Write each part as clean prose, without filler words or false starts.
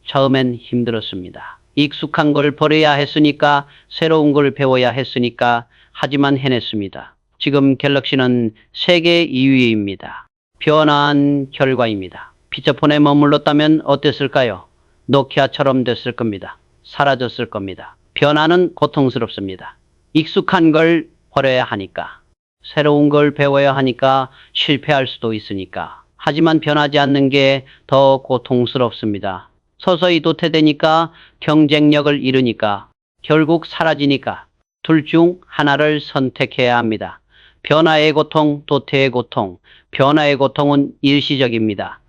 처음엔 힘들었습니다. 익숙한 걸 버려야 했으니까, 새로운 걸 배워야 했으니까, 하지만 해냈습니다. 지금 갤럭시는 세계 2위입니다. 변화한 결과입니다. 피처폰에 머물렀다면 어땠을까요? 노키아처럼 됐을 겁니다. 사라졌을 겁니다. 변화는 고통스럽습니다. 익숙한 걸 버려야 하니까, 새로운 걸 배워야 하니까, 실패할 수도 있으니까. 하지만 변하지 않는 게 더 고통스럽습니다. 서서히 도태되니까, 경쟁력을 잃으니까, 결국 사라지니까 둘 중 하나를 선택해야 합니다. 변화의 고통, 도태의 고통. 변화의 고통은 일시적입니다.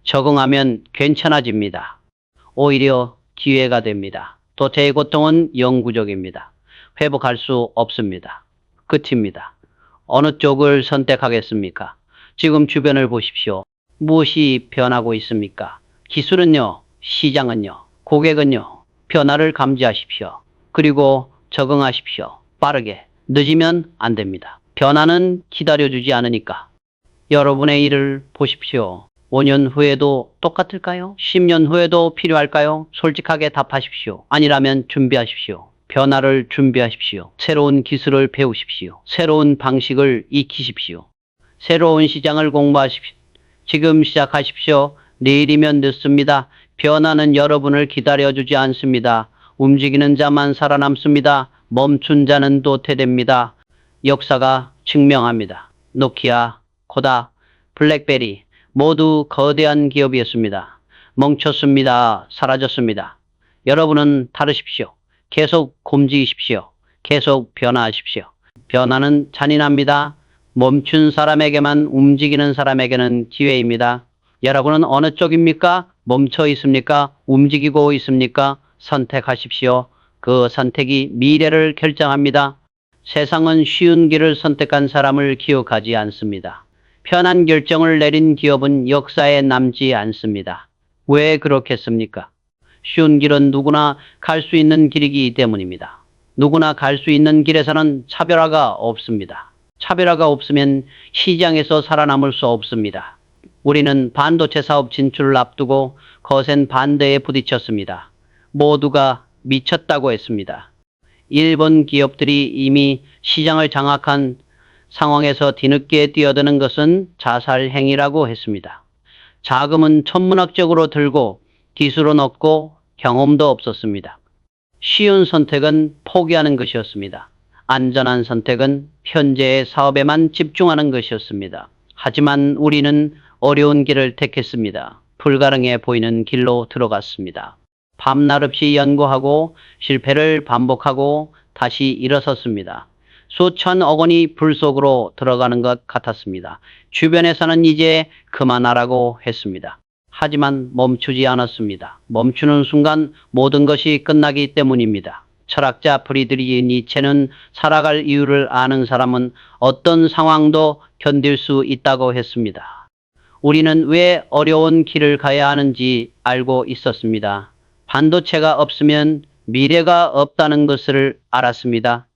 적응하면 괜찮아집니다. 오히려 기회가 됩니다. 도태의 고통은 영구적입니다. 회복할 수 없습니다. 끝입니다. 어느 쪽을 선택하겠습니까? 지금 주변을 보십시오. 무엇이 변하고 있습니까? 기술은요, 시장은요, 고객은요. 변화를 감지하십시오. 그리고 적응하십시오. 빠르게. 늦으면 안 됩니다. 변화는 기다려주지 않으니까. 여러분의 일을 보십시오. 5년 후에도 똑같을까요? 10년 후에도 필요할까요? 솔직하게 답하십시오. 아니라면 준비하십시오. 변화를 준비하십시오. 새로운 기술을 배우십시오. 새로운 방식을 익히십시오. 새로운 시장을 공부하십시오. 지금 시작하십시오. 내일이면 늦습니다. 변화는 여러분을 기다려주지 않습니다. 움직이는 자만 살아남습니다. 멈춘 자는 도태됩니다. 역사가 증명합니다. 노키아, 코다, 블랙베리 모두 거대한 기업이었습니다. 멈췄습니다. 사라졌습니다. 여러분은 다르십시오. 계속 곰지이십시오. 계속 변화하십시오. 변화는 잔인합니다. 멈춘 사람에게만, 움직이는 사람에게는 기회입니다. 여러분은 어느 쪽입니까? 멈춰 있습니까? 움직이고 있습니까? 선택하십시오. 그 선택이 미래를 결정합니다. 세상은 쉬운 길을 선택한 사람을 기억하지 않습니다. 편한 결정을 내린 기업은 역사에 남지 않습니다. 왜 그렇겠습니까? 쉬운 길은 누구나 갈 수 있는 길이기 때문입니다. 누구나 갈 수 있는 길에서는 차별화가 없습니다. 차별화가 없으면 시장에서 살아남을 수 없습니다. 우리는 반도체 사업 진출을 앞두고 거센 반대에 부딪혔습니다. 모두가 미쳤다고 했습니다. 일본 기업들이 이미 시장을 장악한 상황에서 뒤늦게 뛰어드는 것은 자살 행위라고 했습니다. 자금은 천문학적으로 들고 기술은 없고 경험도 없었습니다. 쉬운 선택은 포기하는 것이었습니다. 안전한 선택은 현재의 사업에만 집중하는 것이었습니다. 하지만 우리는 어려운 길을 택했습니다. 불가능해 보이는 길로 들어갔습니다. 밤낮 없이 연구하고 실패를 반복하고 다시 일어섰습니다. 수천억 원이 불 속으로 들어가는 것 같았습니다. 주변에서는 이제 그만하라고 했습니다. 하지만 멈추지 않았습니다. 멈추는 순간 모든 것이 끝나기 때문입니다. 철학자 프리드리히 니체는 살아갈 이유를 아는 사람은 어떤 상황도 견딜 수 있다고 했습니다. 우리는 왜 어려운 길을 가야 하는지 알고 있었습니다. 반도체가 없으면 미래가 없다는 것을 알았습니다.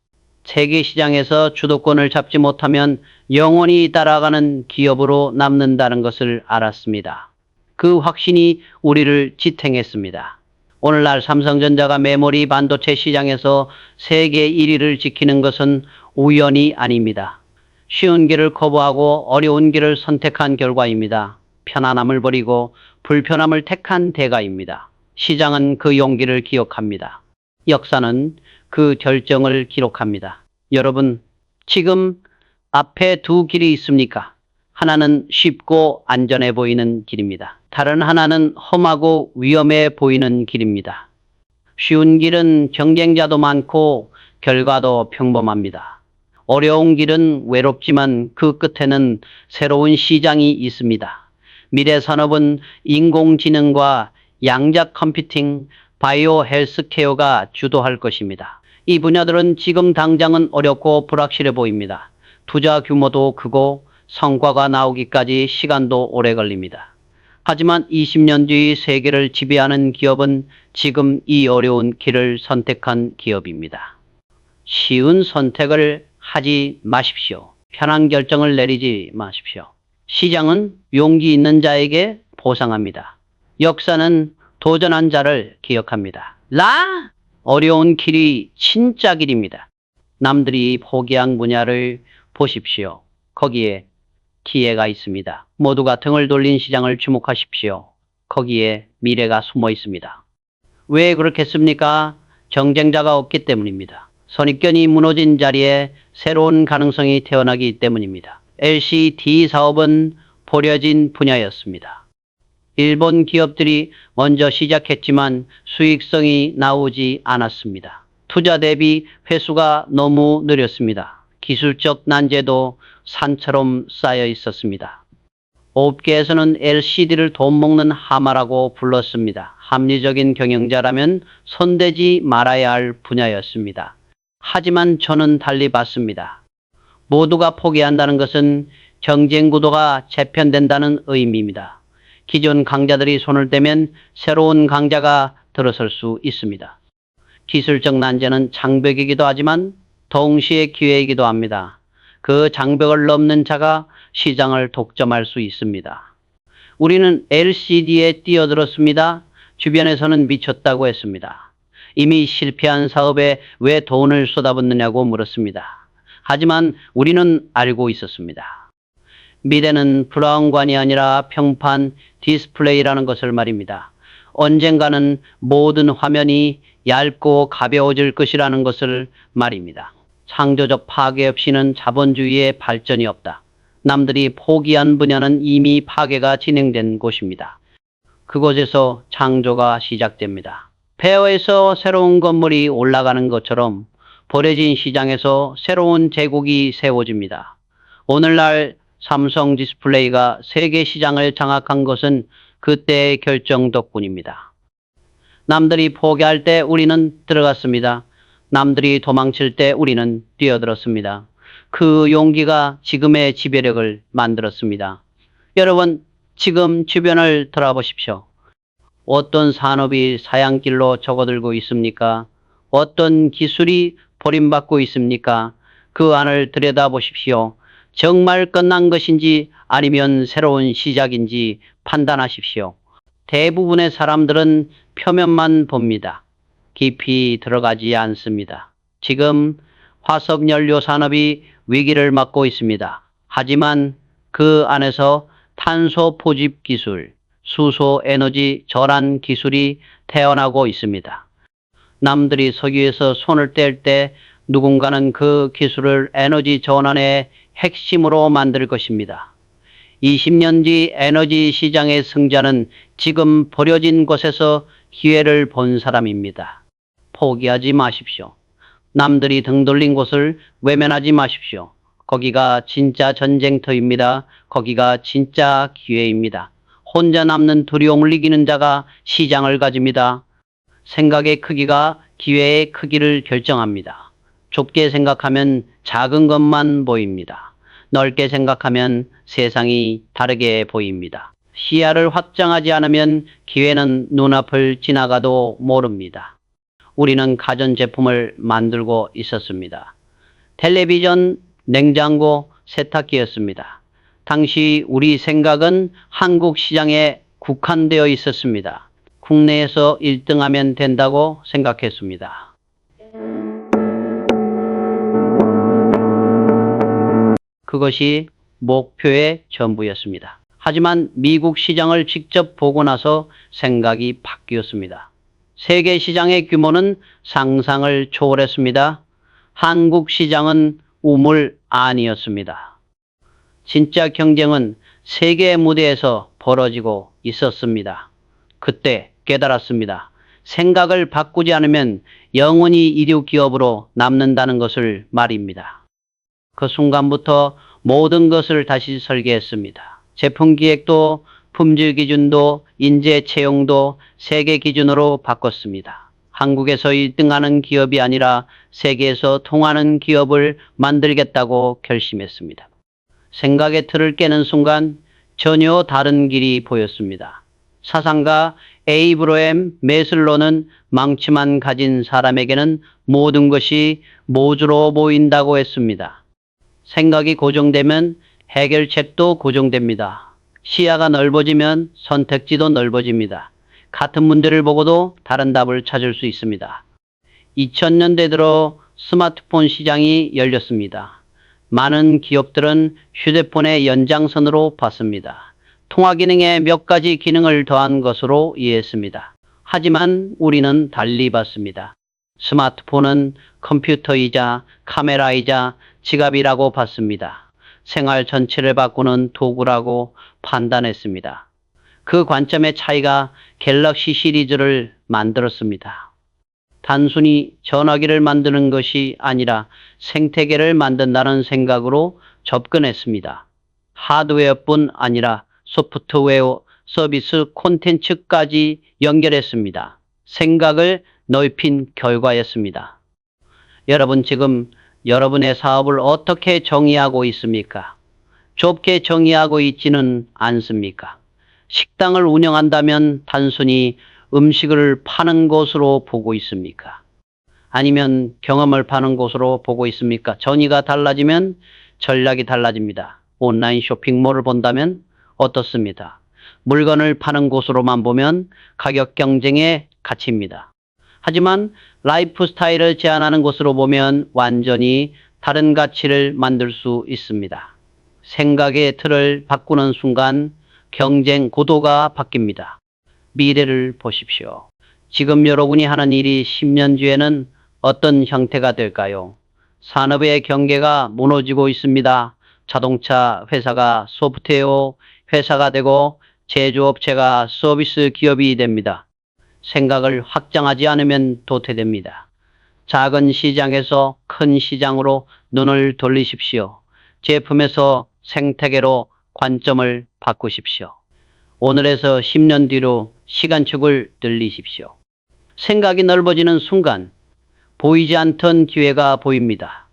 세계 시장에서 주도권을 잡지 못하면 영원히 따라가는 기업으로 남는다는 것을 알았습니다. 그 확신이 우리를 지탱했습니다. 오늘날 삼성전자가 메모리 반도체 시장에서 세계 1위를 지키는 것은 우연이 아닙니다. 쉬운 길을 거부하고 어려운 길을 선택한 결과입니다. 편안함을 버리고 불편함을 택한 대가입니다. 시장은 그 용기를 기억합니다. 역사는 그 결정을 기록합니다. 여러분, 지금 앞에 두 길이 있습니까? 하나는 쉽고 안전해 보이는 길입니다. 다른 하나는 험하고 위험해 보이는 길입니다. 쉬운 길은 경쟁자도 많고 결과도 평범합니다. 어려운 길은 외롭지만 그 끝에는 새로운 시장이 있습니다. 미래 산업은 인공지능과 양자 컴퓨팅, 바이오 헬스케어가 주도할 것입니다. 이 분야들은 지금 당장은 어렵고 불확실해 보입니다. 투자 규모도 크고 성과가 나오기까지 시간도 오래 걸립니다. 하지만 20년 뒤 세계를 지배하는 기업은 지금 이 어려운 길을 선택한 기업입니다. 쉬운 선택을 하지 마십시오. 편한 결정을 내리지 마십시오. 시장은 용기 있는 자에게 보상합니다. 역사는 도전한 자를 기억합니다. 어려운 길이 진짜 길입니다. 남들이 포기한 분야를 보십시오. 거기에 기회가 있습니다. 모두가 등을 돌린 시장을 주목하십시오. 거기에 미래가 숨어 있습니다. 왜 그렇겠습니까? 경쟁자가 없기 때문입니다. 선입견이 무너진 자리에 새로운 가능성이 태어나기 때문입니다. LCD 사업은 버려진 분야였습니다. 일본 기업들이 먼저 시작했지만 수익성이 나오지 않았습니다. 투자 대비 회수가 너무 느렸습니다. 기술적 난제도 산처럼 쌓여 있었습니다. 업계에서는 LCD를 돈 먹는 하마라고 불렀습니다. 합리적인 경영자라면 손대지 말아야 할 분야였습니다. 하지만 저는 달리 봤습니다. 모두가 포기한다는 것은 경쟁 구도가 재편된다는 의미입니다. 기존 강자들이 손을 떼면 새로운 강자가 들어설 수 있습니다. 기술적 난제는 장벽이기도 하지만 동시에 기회이기도 합니다. 그 장벽을 넘는 자가 시장을 독점할 수 있습니다. 우리는 LCD에 뛰어들었습니다. 주변에서는 미쳤다고 했습니다. 이미 실패한 사업에 왜 돈을 쏟아붓느냐고 물었습니다. 하지만 우리는 알고 있었습니다. 미래는 브라운관이 아니라 평판 디스플레이라는 것을 말입니다. 언젠가는 모든 화면이 얇고 가벼워질 것이라는 것을 말입니다. 창조적 파괴 없이는 자본주의의 발전이 없다. 남들이 포기한 분야는 이미 파괴가 진행된 곳입니다. 그곳에서 창조가 시작됩니다. 폐허에서 새로운 건물이 올라가는 것처럼 버려진 시장에서 새로운 제국이 세워집니다. 오늘날 삼성 디스플레이가 세계 시장을 장악한 것은 그때의 결정 덕분입니다. 남들이 포기할 때 우리는 들어갔습니다. 남들이 도망칠 때 우리는 뛰어들었습니다. 그 용기가 지금의 지배력을 만들었습니다. 여러분, 지금 주변을 돌아보십시오. 어떤 산업이 사양길로 접어들고 있습니까? 어떤 기술이 버림받고 있습니까? 그 안을 들여다보십시오. 정말 끝난 것인지 아니면 새로운 시작인지 판단하십시오. 대부분의 사람들은 표면만 봅니다. 깊이 들어가지 않습니다. 지금 화석연료 산업이 위기를 맞고 있습니다. 하지만 그 안에서 탄소 포집 기술, 수소 에너지 전환 기술이 태어나고 있습니다. 남들이 석유에서 손을 뗄 때 누군가는 그 기술을 에너지 전환의 핵심으로 만들 것입니다. 20년 뒤 에너지 시장의 승자는 지금 버려진 곳에서 기회를 본 사람입니다. 포기하지 마십시오. 남들이 등 돌린 곳을 외면하지 마십시오. 거기가 진짜 전쟁터입니다. 거기가 진짜 기회입니다. 혼자 남는 두려움을 이기는 자가 시장을 가집니다. 생각의 크기가 기회의 크기를 결정합니다. 좁게 생각하면 작은 것만 보입니다. 넓게 생각하면 세상이 다르게 보입니다. 시야를 확장하지 않으면 기회는 눈앞을 지나가도 모릅니다. 우리는 가전제품을 만들고 있었습니다. 텔레비전, 냉장고, 세탁기였습니다. 당시 우리 생각은 한국 시장에 국한되어 있었습니다. 국내에서 1등하면 된다고 생각했습니다. 그것이 목표의 전부였습니다. 하지만 미국 시장을 직접 보고 나서 생각이 바뀌었습니다. 세계 시장의 규모는 상상을 초월했습니다. 한국 시장은 우물 아니었습니다. 진짜 경쟁은 세계 무대에서 벌어지고 있었습니다. 그때 깨달았습니다. 생각을 바꾸지 않으면 영원히 이류 기업으로 남는다는 것을 말입니다. 그 순간부터 모든 것을 다시 설계했습니다. 제품 기획도 품질 기준도 인재 채용도 세계 기준으로 바꿨습니다. 한국에서 1등하는 기업이 아니라 세계에서 통하는 기업을 만들겠다고 결심했습니다. 생각의 틀을 깨는 순간 전혀 다른 길이 보였습니다. 사상가 에이브러햄 매슬로는 망치만 가진 사람에게는 모든 것이 모주로 보인다고 했습니다. 생각이 고정되면 해결책도 고정됩니다. 시야가 넓어지면 선택지도 넓어집니다. 같은 문제를 보고도 다른 답을 찾을 수 있습니다. 2000년대 들어 스마트폰 시장이 열렸습니다. 많은 기업들은 휴대폰의 연장선으로 봤습니다. 통화 기능에 몇 가지 기능을 더한 것으로 이해했습니다. 하지만 우리는 달리 봤습니다. 스마트폰은 컴퓨터이자 카메라이자 지갑이라고 봤습니다. 생활 전체를 바꾸는 도구라고 판단했습니다. 그 관점의 차이가 갤럭시 시리즈를 만들었습니다. 단순히 전화기를 만드는 것이 아니라 생태계를 만든다는 생각으로 접근했습니다. 하드웨어뿐 아니라 소프트웨어, 서비스, 콘텐츠까지 연결했습니다. 생각을 넓힌 결과였습니다. 여러분 지금 여러분의 사업을 어떻게 정의하고 있습니까? 좁게 정의하고 있지는 않습니까? 식당을 운영한다면 단순히 음식을 파는 곳으로 보고 있습니까? 아니면 경험을 파는 곳으로 보고 있습니까? 전이가 달라지면 전략이 달라집니다. 온라인 쇼핑몰을 본다면 어떻습니까? 물건을 파는 곳으로만 보면 가격 경쟁의 가치입니다. 하지만 라이프 스타일을 제한하는 곳으로 보면 완전히 다른 가치를 만들 수 있습니다. 생각의 틀을 바꾸는 순간 경쟁 고도가 바뀝니다. 미래를 보십시오. 지금 여러분이 하는 일이 10년 뒤에는 어떤 형태가 될까요? 산업의 경계가 무너지고 있습니다. 자동차 회사가 소프트웨어 회사가 되고 제조업체가 서비스 기업이 됩니다. 생각을 확장하지 않으면 도태됩니다. 작은 시장에서 큰 시장으로 눈을 돌리십시오. 제품에서 생태계로 관점을 바꾸십시오. 오늘에서 10년 뒤로 시간축을 늘리십시오. 생각이 넓어지는 순간 보이지 않던 기회가 보입니다.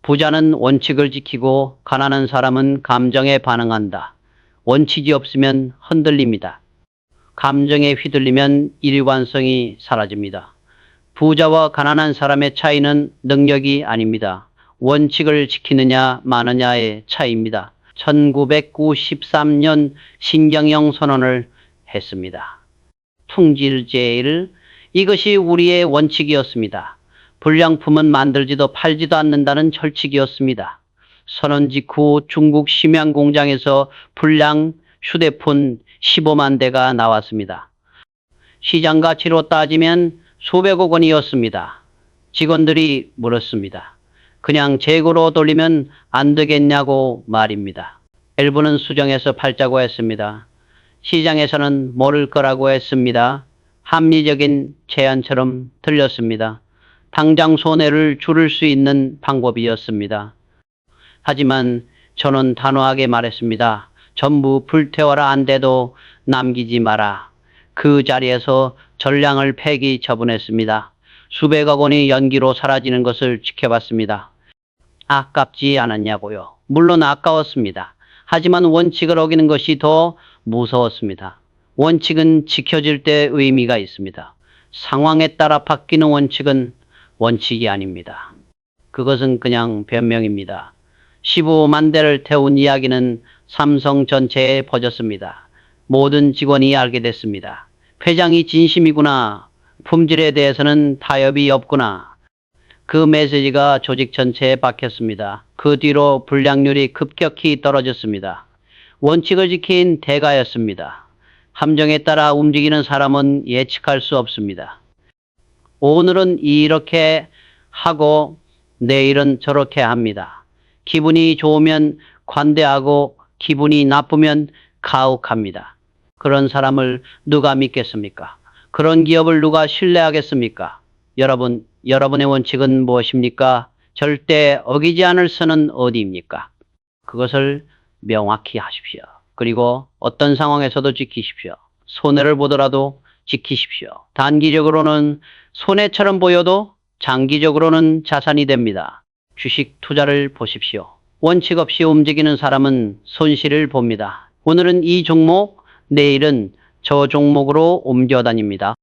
부자는 원칙을 지키고 가난한 사람은 감정에 반응한다. 원칙이 없으면 흔들립니다. 감정에 휘둘리면 일관성이 사라집니다. 부자와 가난한 사람의 차이는 능력이 아닙니다. 원칙을 지키느냐 마느냐의 차이입니다. 1993년 신경영 선언을 했습니다. 품질제일, 이것이 우리의 원칙이었습니다. 불량품은 만들지도 팔지도 않는다는 철칙이었습니다. 선언 직후 중국 심양 공장에서 불량 휴대폰 15만 대가 나왔습니다. 시장 가치로 따지면 수백억 원이었습니다. 직원들이 물었습니다. 그냥 재고로 돌리면 안 되겠냐고 말입니다. 일부는 수정해서 팔자고 했습니다. 시장에서는 모를 거라고 했습니다. 합리적인 제안처럼 들렸습니다. 당장 손해를 줄일 수 있는 방법이었습니다. 하지만 저는 단호하게 말했습니다. 전부 불태워라 안 돼도 남기지 마라. 그 자리에서 전량을 폐기 처분했습니다. 수백억 원이 연기로 사라지는 것을 지켜봤습니다. 아깝지 않았냐고요. 물론 아까웠습니다. 하지만 원칙을 어기는 것이 더 무서웠습니다. 원칙은 지켜질 때 의미가 있습니다. 상황에 따라 바뀌는 원칙은 원칙이 아닙니다. 그것은 그냥 변명입니다. 15만 대를 태운 이야기는 삼성 전체에 퍼졌습니다. 모든 직원이 알게 됐습니다. 회장이 진심이구나. 품질에 대해서는 타협이 없구나. 그 메시지가 조직 전체에 박혔습니다. 그 뒤로 불량률이 급격히 떨어졌습니다. 원칙을 지킨 대가였습니다. 함정에 따라 움직이는 사람은 예측할 수 없습니다. 오늘은 이렇게 하고 내일은 저렇게 합니다. 기분이 좋으면 관대하고 기분이 나쁘면 가혹합니다. 그런 사람을 누가 믿겠습니까? 그런 기업을 누가 신뢰하겠습니까? 여러분의 원칙은 무엇입니까? 절대 어기지 않을 선은 어디입니까? 그것을 명확히 하십시오. 그리고 어떤 상황에서도 지키십시오. 손해를 보더라도 지키십시오. 단기적으로는 손해처럼 보여도 장기적으로는 자산이 됩니다. 주식 투자를 보십시오. 원칙 없이 움직이는 사람은 손실을 봅니다. 오늘은 이 종목, 내일은 저 종목으로 옮겨 다닙니다.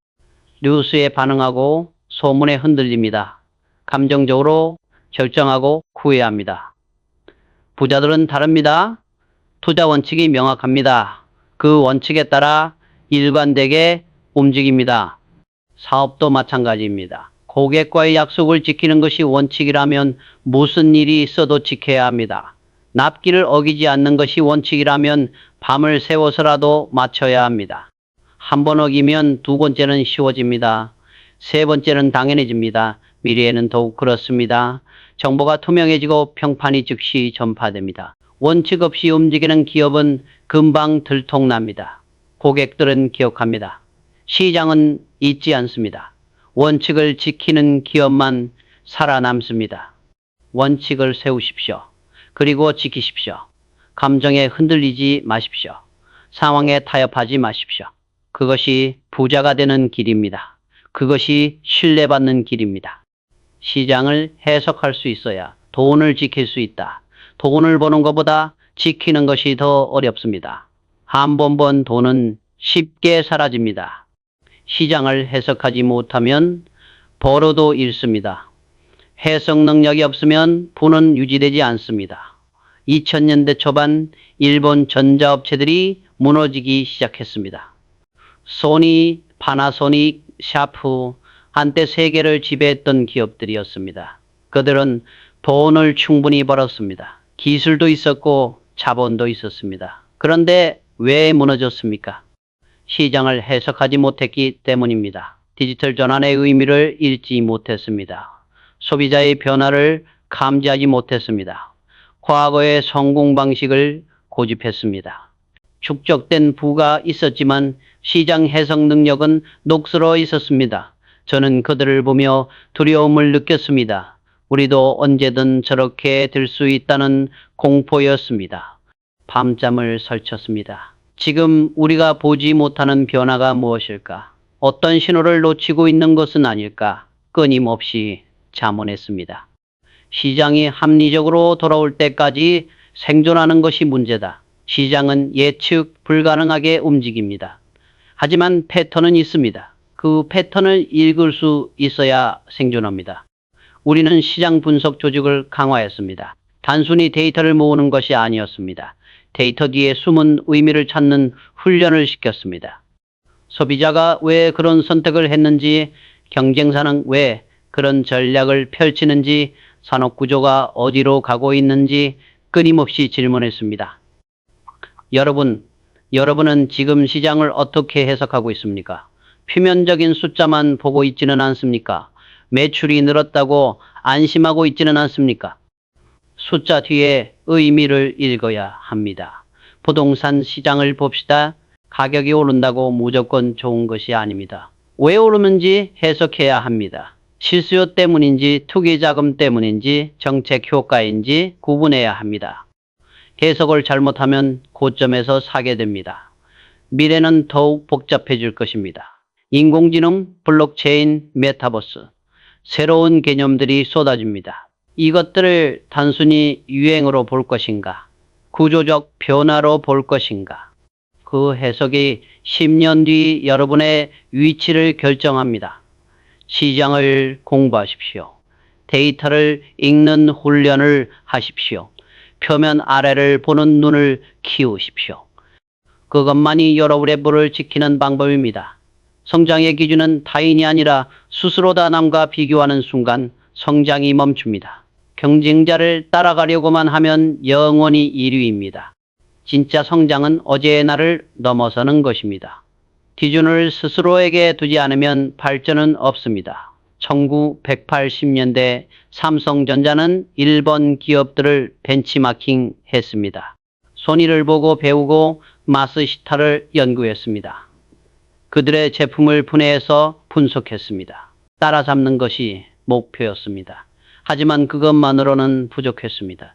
뉴스에 반응하고 소문에 흔들립니다. 감정적으로 결정하고 후회합니다. 부자들은 다릅니다. 투자 원칙이 명확합니다. 그 원칙에 따라 일관되게 움직입니다. 사업도 마찬가지입니다. 고객과의 약속을 지키는 것이 원칙이라면 무슨 일이 있어도 지켜야 합니다. 납기를 어기지 않는 것이 원칙이라면 밤을 새워서라도 맞춰야 합니다. 한 번 어기면 두 번째는 쉬워집니다. 세 번째는 당연해집니다. 미래에는 더욱 그렇습니다. 정보가 투명해지고 평판이 즉시 전파됩니다. 원칙 없이 움직이는 기업은 금방 들통납니다. 고객들은 기억합니다. 시장은 잊지 않습니다. 원칙을 지키는 기업만 살아남습니다. 원칙을 세우십시오. 그리고 지키십시오. 감정에 흔들리지 마십시오. 상황에 타협하지 마십시오. 그것이 부자가 되는 길입니다. 그것이 신뢰받는 길입니다. 시장을 해석할 수 있어야 돈을 지킬 수 있다. 돈을 버는 것보다 지키는 것이 더 어렵습니다. 한 번 번 돈은 쉽게 사라집니다. 시장을 해석하지 못하면 벌어도 잃습니다. 해석 능력이 없으면 부는 유지되지 않습니다. 2000년대 초반 일본 전자업체들이 무너지기 시작했습니다. 소니, 파나소닉, 샤프, 한때 세계를 지배했던 기업들이었습니다. 그들은 돈을 충분히 벌었습니다. 기술도 있었고 자본도 있었습니다. 그런데 왜 무너졌습니까? 시장을 해석하지 못했기 때문입니다. 디지털 전환의 의미를 읽지 못했습니다. 소비자의 변화를 감지하지 못했습니다. 과거의 성공 방식을 고집했습니다. 축적된 부가 있었지만 시장 해석 능력은 녹슬어 있었습니다. 저는 그들을 보며 두려움을 느꼈습니다. 우리도 언제든 저렇게 될 수 있다는 공포였습니다. 밤잠을 설쳤습니다. 지금 우리가 보지 못하는 변화가 무엇일까? 어떤 신호를 놓치고 있는 것은 아닐까? 끊임없이 자문했습니다. 시장이 합리적으로 돌아올 때까지 생존하는 것이 문제다. 시장은 예측 불가능하게 움직입니다. 하지만 패턴은 있습니다. 그 패턴을 읽을 수 있어야 생존합니다. 우리는 시장 분석 조직을 강화했습니다. 단순히 데이터를 모으는 것이 아니었습니다. 데이터 뒤에 숨은 의미를 찾는 훈련을 시켰습니다. 소비자가 왜 그런 선택을 했는지, 경쟁사는 왜 그런 전략을 펼치는지, 산업구조가 어디로 가고 있는지 끊임없이 질문했습니다. 여러분은 지금 시장을 어떻게 해석하고 있습니까? 표면적인 숫자만 보고 있지는 않습니까? 매출이 늘었다고 안심하고 있지는 않습니까? 숫자 뒤에 의미를 읽어야 합니다. 부동산 시장을 봅시다. 가격이 오른다고 무조건 좋은 것이 아닙니다. 왜 오르는지 해석해야 합니다. 실수요 때문인지 투기자금 때문인지 정책 효과인지 구분해야 합니다. 해석을 잘못하면 고점에서 사게 됩니다. 미래는 더욱 복잡해질 것입니다. 인공지능, 블록체인, 메타버스, 새로운 개념들이 쏟아집니다. 이것들을 단순히 유행으로 볼 것인가? 구조적 변화로 볼 것인가? 그 해석이 10년 뒤 여러분의 위치를 결정합니다. 시장을 공부하십시오. 데이터를 읽는 훈련을 하십시오. 표면 아래를 보는 눈을 키우십시오. 그것만이 여러분의 부를 지키는 방법입니다. 성장의 기준은 타인이 아니라 스스로다 남과 비교하는 순간 성장이 멈춥니다. 경쟁자를 따라가려고만 하면 영원히 1위입니다. 진짜 성장은 어제의 나를 넘어서는 것입니다. 기준을 스스로에게 두지 않으면 발전은 없습니다. 1980년대 삼성전자는 일본 기업들을 벤치마킹 했습니다. 소니를 보고 배우고 마스시타를 연구했습니다. 그들의 제품을 분해해서 분석했습니다. 따라잡는 것이 목표였습니다. 하지만 그것만으로는 부족했습니다.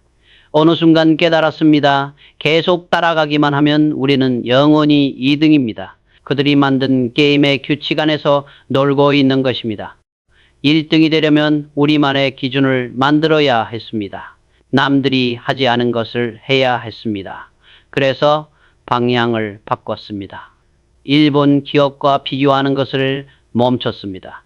어느 순간 깨달았습니다. 계속 따라가기만 하면 우리는 영원히 2등입니다. 그들이 만든 게임의 규칙 안에서 놀고 있는 것입니다. 1등이 되려면 우리만의 기준을 만들어야 했습니다. 남들이 하지 않은 것을 해야 했습니다. 그래서 방향을 바꿨습니다. 일본 기업과 비교하는 것을 멈췄습니다.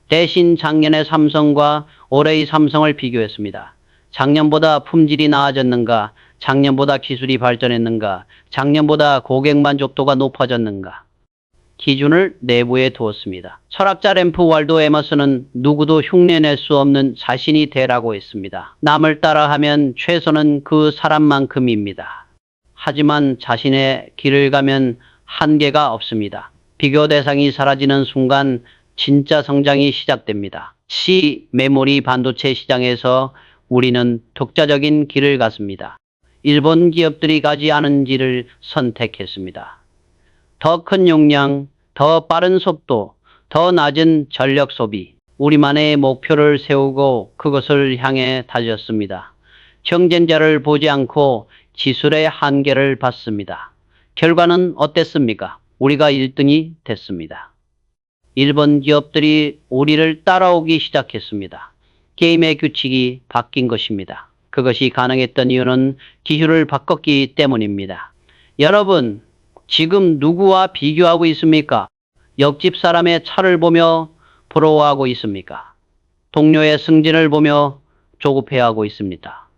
대신 작년의 삼성과 올해의 삼성을 비교했습니다. 작년보다 품질이 나아졌는가? 작년보다 기술이 발전했는가? 작년보다 고객 만족도가 높아졌는가? 기준을 내부에 두었습니다. 철학자 램프 월도 에머슨은 누구도 흉내낼 수 없는 자신이 되라고 했습니다. 남을 따라하면 최소는 그 사람만큼입니다. 하지만 자신의 길을 가면 한계가 없습니다. 비교 대상이 사라지는 순간 진짜 성장이 시작됩니다. 메모리 반도체 시장에서 우리는 독자적인 길을 갔습니다. 일본 기업들이 가지 않은 길을 선택했습니다. 더 큰 용량, 더 빠른 속도, 더 낮은 전력 소비. 우리만의 목표를 세우고 그것을 향해 달렸습니다. 경쟁자를 보지 않고 기술의 한계를 봤습니다. 결과는 어땠습니까? 우리가 1등이 됐습니다. 일본 기업들이 우리를 따라오기 시작했습니다. 게임의 규칙이 바뀐 것입니다. 그것이 가능했던 이유는 기술을 바꿨기 때문입니다. 여러분, 지금 누구와 비교하고 있습니까? 옆집 사람의 차를 보며 부러워하고 있습니까? 동료의 승진을 보며 조급해하고 있습니다.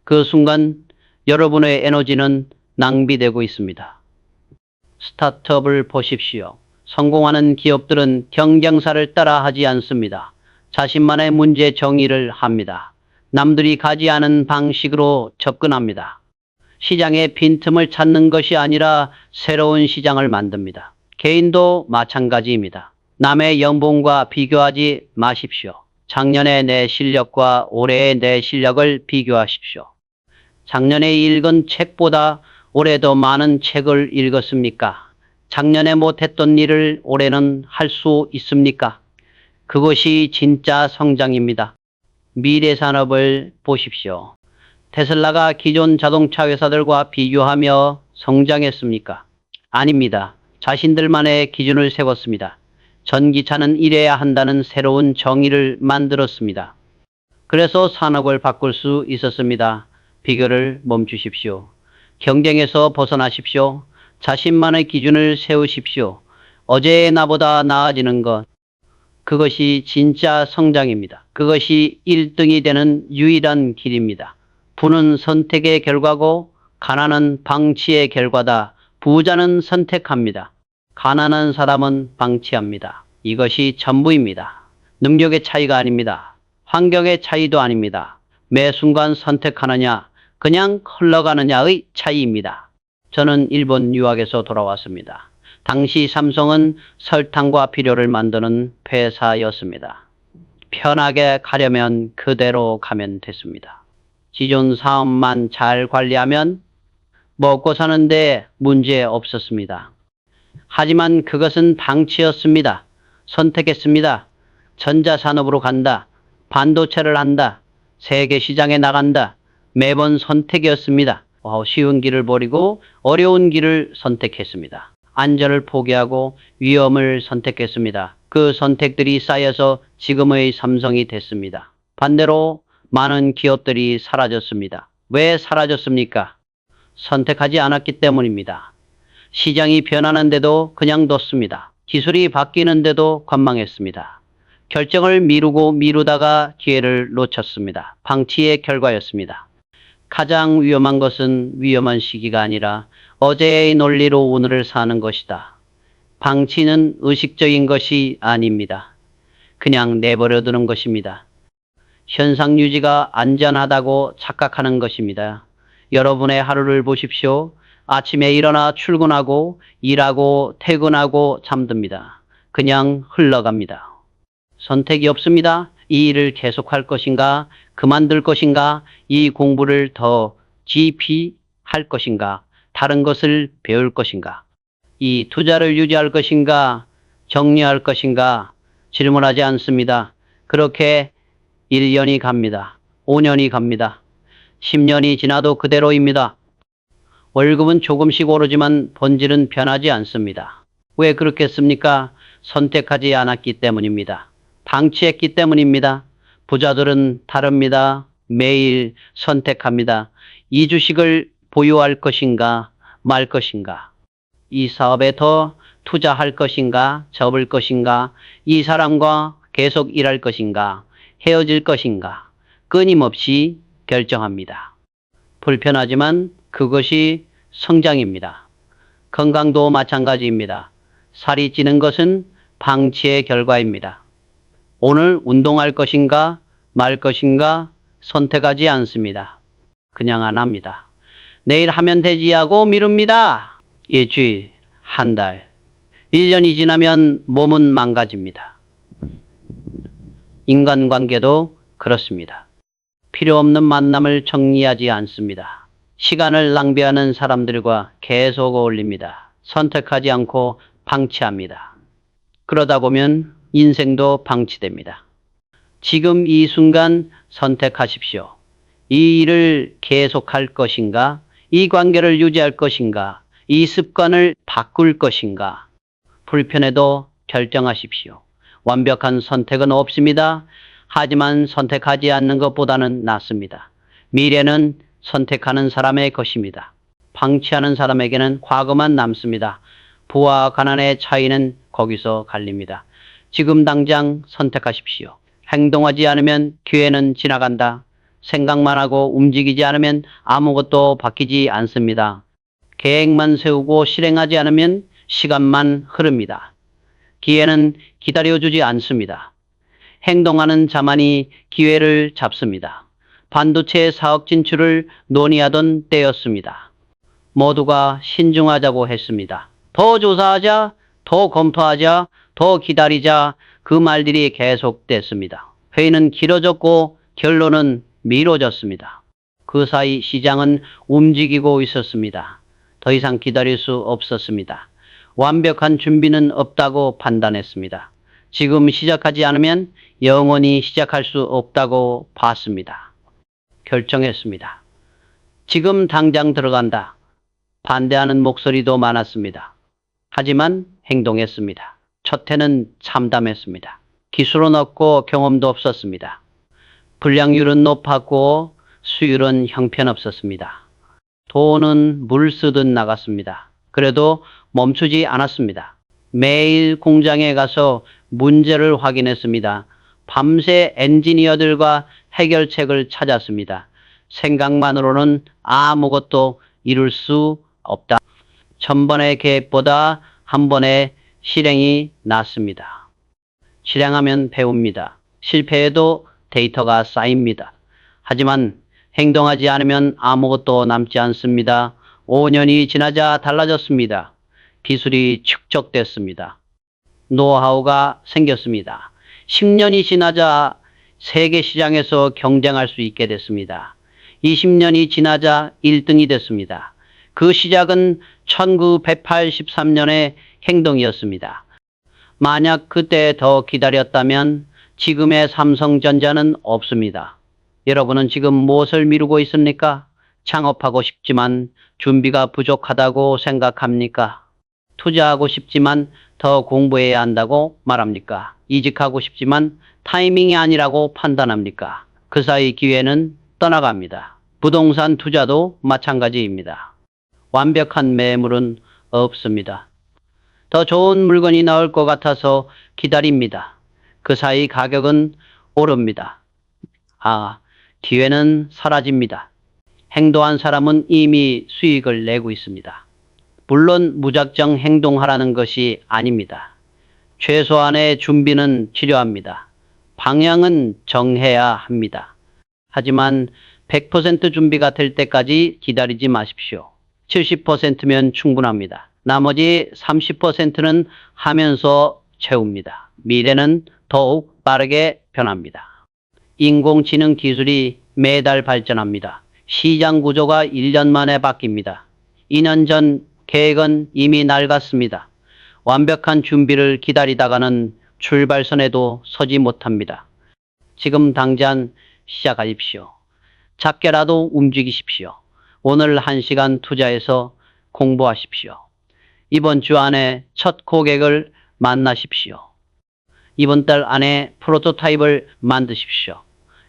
그 순간 여러분의 에너지는 낭비되고 있습니다. 스타트업을 보십시오. 성공하는 기업들은 경쟁사를 따라하지 않습니다. 자신만의 문제 정의를 합니다. 남들이 가지 않은 방식으로 접근합니다. 시장의 빈틈을 찾는 것이 아니라 새로운 시장을 만듭니다. 개인도 마찬가지입니다. 남의 연봉과 비교하지 마십시오. 작년의 내 실력과 올해의 내 실력을 비교하십시오. 작년에 읽은 책보다 올해 더 많은 책을 읽었습니까? 작년에 못했던 일을 올해는 할 수 있습니까? 그것이 진짜 성장입니다. 미래 산업을 보십시오. 테슬라가 기존 자동차 회사들과 비교하며 성장했습니까? 아닙니다. 자신들만의 기준을 세웠습니다. 전기차는 이래야 한다는 새로운 정의를 만들었습니다. 그래서 산업을 바꿀 수 있었습니다. 비교를 멈추십시오. 경쟁에서 벗어나십시오. 자신만의 기준을 세우십시오. 어제의 나보다 나아지는 것. 그것이 진짜 성장입니다. 그것이 1등이 되는 유일한 길입니다. 부는 선택의 결과고 가난은 방치의 결과다. 부자는 선택합니다. 가난한 사람은 방치합니다. 이것이 전부입니다. 능력의 차이가 아닙니다. 환경의 차이도 아닙니다. 매 순간 선택하느냐, 그냥 흘러가느냐의 차이입니다. 저는 일본 유학에서 돌아왔습니다. 당시 삼성은 설탕과 비료를 만드는 회사였습니다. 편하게 가려면 그대로 가면 됐습니다. 기존 사업만 잘 관리하면 먹고 사는데 문제 없었습니다. 하지만 그것은 방치였습니다. 선택했습니다. 전자산업으로 간다. 반도체를 한다. 세계 시장에 나간다. 매번 선택이었습니다. 쉬운 길을 버리고 어려운 길을 선택했습니다. 안전을 포기하고 위험을 선택했습니다. 그 선택들이 쌓여서 지금의 삼성이 됐습니다. 반대로 많은 기업들이 사라졌습니다. 왜 사라졌습니까? 선택하지 않았기 때문입니다. 시장이 변하는데도 그냥 뒀습니다. 기술이 바뀌는데도 관망했습니다. 결정을 미루고 미루다가 기회를 놓쳤습니다. 방치의 결과였습니다. 가장 위험한 것은 위험한 시기가 아니라 어제의 논리로 오늘을 사는 것이다. 방치는 의식적인 것이 아닙니다. 그냥 내버려 두는 것입니다. 현상 유지가 안전하다고 착각하는 것입니다. 여러분의 하루를 보십시오. 아침에 일어나 출근하고 일하고 퇴근하고 잠듭니다. 그냥 흘러갑니다. 선택이 없습니다. 이 일을 계속할 것인가, 그만둘 것인가, 이 공부를 더 깊이 할 것인가, 다른 것을 배울 것인가, 이 투자를 유지할 것인가, 정리할 것인가 질문하지 않습니다. 그렇게 1년이 갑니다. 5년이 갑니다. 10년이 지나도 그대로입니다. 월급은 조금씩 오르지만 본질은 변하지 않습니다. 왜 그렇겠습니까? 선택하지 않았기 때문입니다. 방치했기 때문입니다. 부자들은 다릅니다. 매일 선택합니다. 이 주식을 보유할 것인가 말 것인가, 이 사업에 더 투자할 것인가 접을 것인가, 이 사람과 계속 일할 것인가 헤어질 것인가 끊임없이 결정합니다. 불편하지만 그것이 성장입니다. 건강도 마찬가지입니다. 살이 찌는 것은 방치의 결과입니다. 오늘 운동할 것인가 말 것인가 선택하지 않습니다. 그냥 안 합니다. 내일 하면 되지 하고 미룹니다. 일주일, 한 달, 1년이 지나면 몸은 망가집니다. 인간관계도 그렇습니다. 필요 없는 만남을 정리하지 않습니다. 시간을 낭비하는 사람들과 계속 어울립니다. 선택하지 않고 방치합니다. 그러다 보면 인생도 방치됩니다. 지금 이 순간 선택하십시오. 이 일을 계속할 것인가? 이 관계를 유지할 것인가? 이 습관을 바꿀 것인가? 불편해도 결정하십시오. 완벽한 선택은 없습니다. 하지만 선택하지 않는 것보다는 낫습니다. 미래는 선택하는 사람의 것입니다. 방치하는 사람에게는 과거만 남습니다. 부와 가난의 차이는 거기서 갈립니다. 지금 당장 선택하십시오. 행동하지 않으면 기회는 지나간다. 생각만 하고 움직이지 않으면 아무것도 바뀌지 않습니다. 계획만 세우고 실행하지 않으면 시간만 흐릅니다. 기회는 기다려주지 않습니다. 행동하는 자만이 기회를 잡습니다. 반도체 사업 진출을 논의하던 때였습니다. 모두가 신중하자고 했습니다. 더 조사하자, 더 검토하자, 더 기다리자 그 말들이 계속됐습니다. 회의는 길어졌고 결론은 미뤄졌습니다. 그 사이 시장은 움직이고 있었습니다. 더 이상 기다릴 수 없었습니다. 완벽한 준비는 없다고 판단했습니다. 지금 시작하지 않으면 영원히 시작할 수 없다고 봤습니다. 결정했습니다. 지금 당장 들어간다. 반대하는 목소리도 많았습니다. 하지만 행동했습니다. 첫 해는 참담했습니다. 기술은 없고 경험도 없었습니다. 불량률은 높았고 수율은 형편없었습니다. 돈은 물 쓰듯 나갔습니다. 그래도 멈추지 않았습니다. 매일 공장에 가서 문제를 확인했습니다. 밤새 엔지니어들과 해결책을 찾았습니다. 생각만으로는 아무것도 이룰 수 없다. 1000번의 계획보다 한 번의 실행이 낫습니다. 실행하면 배웁니다. 실패해도 데이터가 쌓입니다. 하지만 행동하지 않으면 아무것도 남지 않습니다. 5년이 지나자 달라졌습니다. 기술이 축적됐습니다. 노하우가 생겼습니다. 10년이 지나자 세계 시장에서 경쟁할 수 있게 됐습니다. 20년이 지나자 1등이 됐습니다. 그 시작은 1983년의 행동이었습니다. 만약 그때 더 기다렸다면 지금의 삼성전자는 없습니다. 여러분은 지금 무엇을 미루고 있습니까? 창업하고 싶지만 준비가 부족하다고 생각합니까? 투자하고 싶지만 더 공부해야 한다고 말합니까? 이직하고 싶지만 타이밍이 아니라고 판단합니까? 그 사이 기회는 떠나갑니다. 부동산 투자도 마찬가지입니다. 완벽한 매물은 없습니다. 더 좋은 물건이 나올 것 같아서 기다립니다. 그 사이 가격은 오릅니다. 기회는 사라집니다. 행동한 사람은 이미 수익을 내고 있습니다. 물론 무작정 행동하라는 것이 아닙니다. 최소한의 준비는 필요합니다. 방향은 정해야 합니다. 하지만 100% 준비가 될 때까지 기다리지 마십시오. 70%면 충분합니다. 나머지 30%는 하면서 채웁니다. 미래는 더욱 빠르게 변합니다. 인공지능 기술이 매달 발전합니다. 시장 구조가 1년 만에 바뀝니다. 2년 전 계획은 이미 낡았습니다. 완벽한 준비를 기다리다가는 출발선에도 서지 못합니다. 지금 당장 시작하십시오. 작게라도 움직이십시오. 오늘 1시간 투자해서 공부하십시오. 이번 주 안에 첫 고객을 만나십시오. 이번 달 안에 프로토타입을 만드십시오.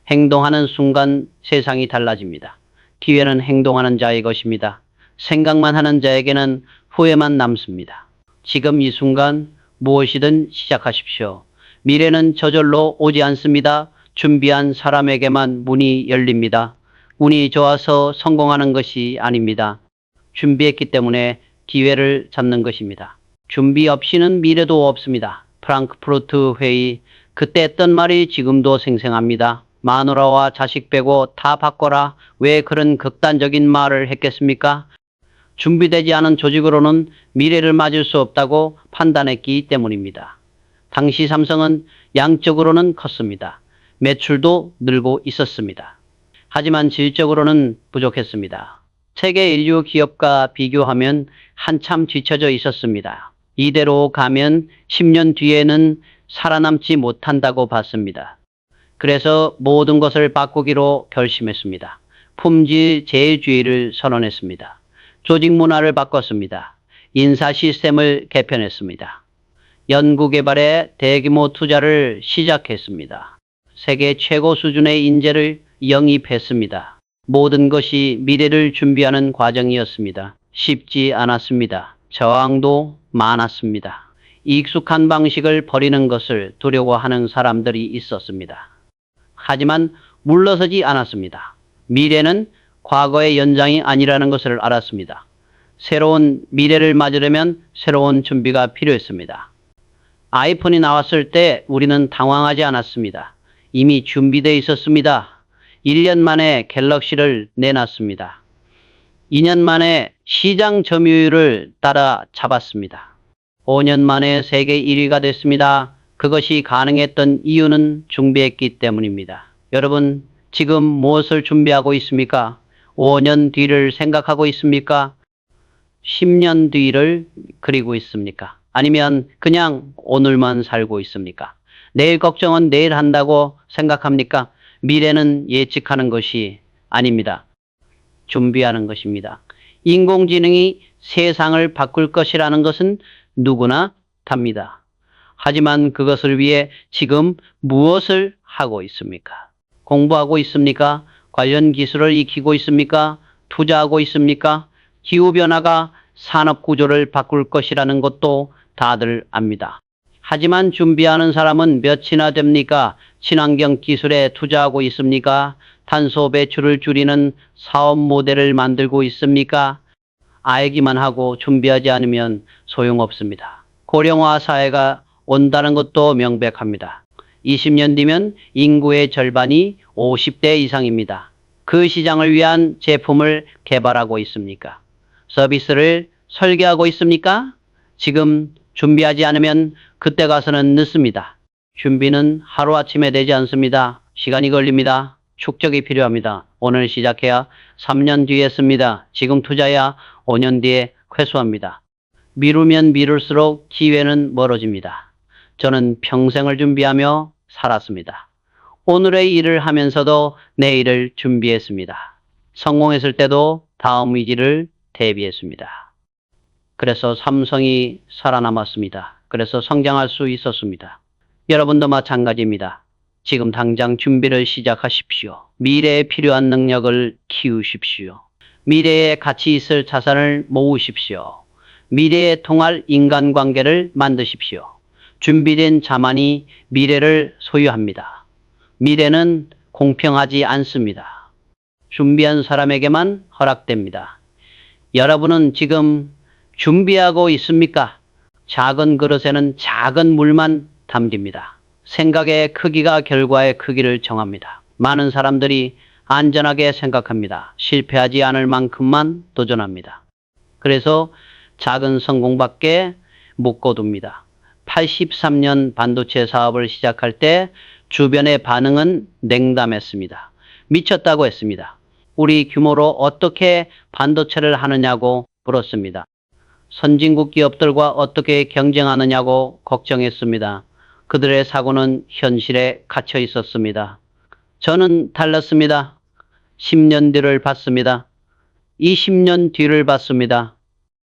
행동하는 순간 세상이 달라집니다. 기회는 행동하는 자의 것입니다. 생각만 하는 자에게는 후회만 남습니다. 지금 이 순간 무엇이든 시작하십시오. 미래는 저절로 오지 않습니다. 준비한 사람에게만 문이 열립니다. 운이 좋아서 성공하는 것이 아닙니다. 준비했기 때문에 기회를 잡는 것입니다. 준비 없이는 미래도 없습니다. 프랑크푸르트 회의, 그때 했던 말이 지금도 생생합니다. 마누라와 자식 빼고 다 바꿔라. 왜 그런 극단적인 말을 했겠습니까? 준비되지 않은 조직으로는 미래를 맞을 수 없다고 판단했기 때문입니다. 당시 삼성은 양적으로는 컸습니다. 매출도 늘고 있었습니다. 하지만 질적으로는 부족했습니다. 세계 인류 기업과 비교하면 한참 뒤처져 있었습니다. 이대로 가면 10년 뒤에는 살아남지 못한다고 봤습니다. 그래서 모든 것을 바꾸기로 결심했습니다. 품질 제일주의를 선언했습니다. 조직 문화를 바꿨습니다. 인사 시스템을 개편했습니다. 연구개발에 대규모 투자를 시작했습니다. 세계 최고 수준의 인재를 영입했습니다. 모든 것이 미래를 준비하는 과정이었습니다. 쉽지 않았습니다. 저항도 많았습니다. 익숙한 방식을 버리는 것을 두려워하는 사람들이 있었습니다. 하지만 물러서지 않았습니다. 미래는 과거의 연장이 아니라는 것을 알았습니다. 새로운 미래를 맞으려면 새로운 준비가 필요했습니다. 아이폰이 나왔을 때 우리는 당황하지 않았습니다. 이미 준비되어 있었습니다. 1년 만에 갤럭시를 내놨습니다. 2년 만에 시장 점유율을 따라잡았습니다. 5년 만에 세계 1위가 됐습니다. 그것이 가능했던 이유는 준비했기 때문입니다. 여러분, 지금 무엇을 준비하고 있습니까? 5년 뒤를 생각하고 있습니까? 10년 뒤를 그리고 있습니까? 아니면 그냥 오늘만 살고 있습니까? 내일 걱정은 내일 한다고 생각합니까? 미래는 예측하는 것이 아닙니다. 준비하는 것입니다. 인공지능이 세상을 바꿀 것이라는 것은 누구나 답니다. 하지만 그것을 위해 지금 무엇을 하고 있습니까? 공부하고 있습니까? 관련 기술을 익히고 있습니까? 투자하고 있습니까? 기후변화가 산업 구조를 바꿀 것이라는 것도 다들 압니다. 하지만 준비하는 사람은 몇이나 됩니까? 친환경 기술에 투자하고 있습니까? 탄소 배출을 줄이는 사업 모델을 만들고 있습니까? 알기만 하고 준비하지 않으면 소용없습니다. 고령화 사회가 온다는 것도 명백합니다. 20년 뒤면 인구의 절반이 50대 이상입니다. 그 시장을 위한 제품을 개발하고 있습니까? 서비스를 설계하고 있습니까? 지금 준비하지 않으면 그때 가서는 늦습니다. 준비는 하루아침에 되지 않습니다. 시간이 걸립니다. 축적이 필요합니다. 오늘 시작해야 3년 뒤에 씁니다. 지금 투자해야 5년 뒤에 회수합니다. 미루면 미룰수록 기회는 멀어집니다. 저는 평생을 준비하며 살았습니다. 오늘의 일을 하면서도 내일을 준비했습니다. 성공했을 때도 다음 위기를 대비했습니다. 그래서 삼성이 살아남았습니다. 그래서 성장할 수 있었습니다. 여러분도 마찬가지입니다. 지금 당장 준비를 시작하십시오. 미래에 필요한 능력을 키우십시오. 미래에 가치 있을 자산을 모으십시오. 미래에 통할 인간관계를 만드십시오. 준비된 자만이 미래를 소유합니다. 미래는 공평하지 않습니다. 준비한 사람에게만 허락됩니다. 여러분은 지금 준비하고 있습니까? 작은 그릇에는 작은 물만 담깁니다. 생각의 크기가 결과의 크기를 정합니다. 많은 사람들이 안전하게 생각합니다. 실패하지 않을 만큼만 도전합니다. 그래서 작은 성공밖에 못 거둡니다. 83년 반도체 사업을 시작할 때 주변의 반응은 냉담했습니다. 미쳤다고 했습니다. 우리 규모로 어떻게 반도체를 하느냐고 물었습니다. 선진국 기업들과 어떻게 경쟁하느냐고 걱정했습니다. 그들의 사고는 현실에 갇혀 있었습니다. 저는 달랐습니다. 10년 뒤를 봤습니다. 20년 뒤를 봤습니다.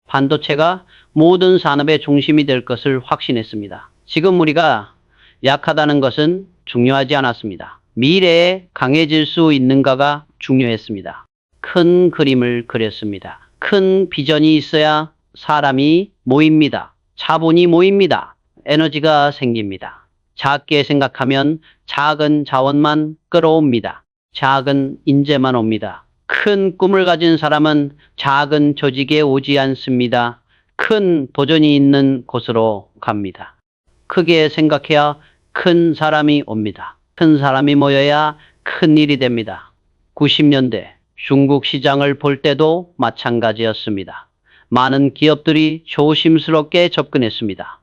반도체가 모든 산업의 중심이 될 것을 확신했습니다. 지금 우리가 약하다는 것은 중요하지 않았습니다. 미래에 강해질 수 있는가가 중요했습니다. 큰 그림을 그렸습니다. 큰 비전이 있어야 사람이 모입니다. 자본이 모입니다. 에너지가 생깁니다. 작게 생각하면 작은 자원만 끌어옵니다. 작은 인재만 옵니다. 큰 꿈을 가진 사람은 작은 조직에 오지 않습니다. 큰 도전이 있는 곳으로 갑니다. 크게 생각해야 큰 사람이 옵니다. 큰 사람이 모여야 큰 일이 됩니다. 90년대 중국 시장을 볼 때도 마찬가지였습니다. 많은 기업들이 조심스럽게 접근했습니다.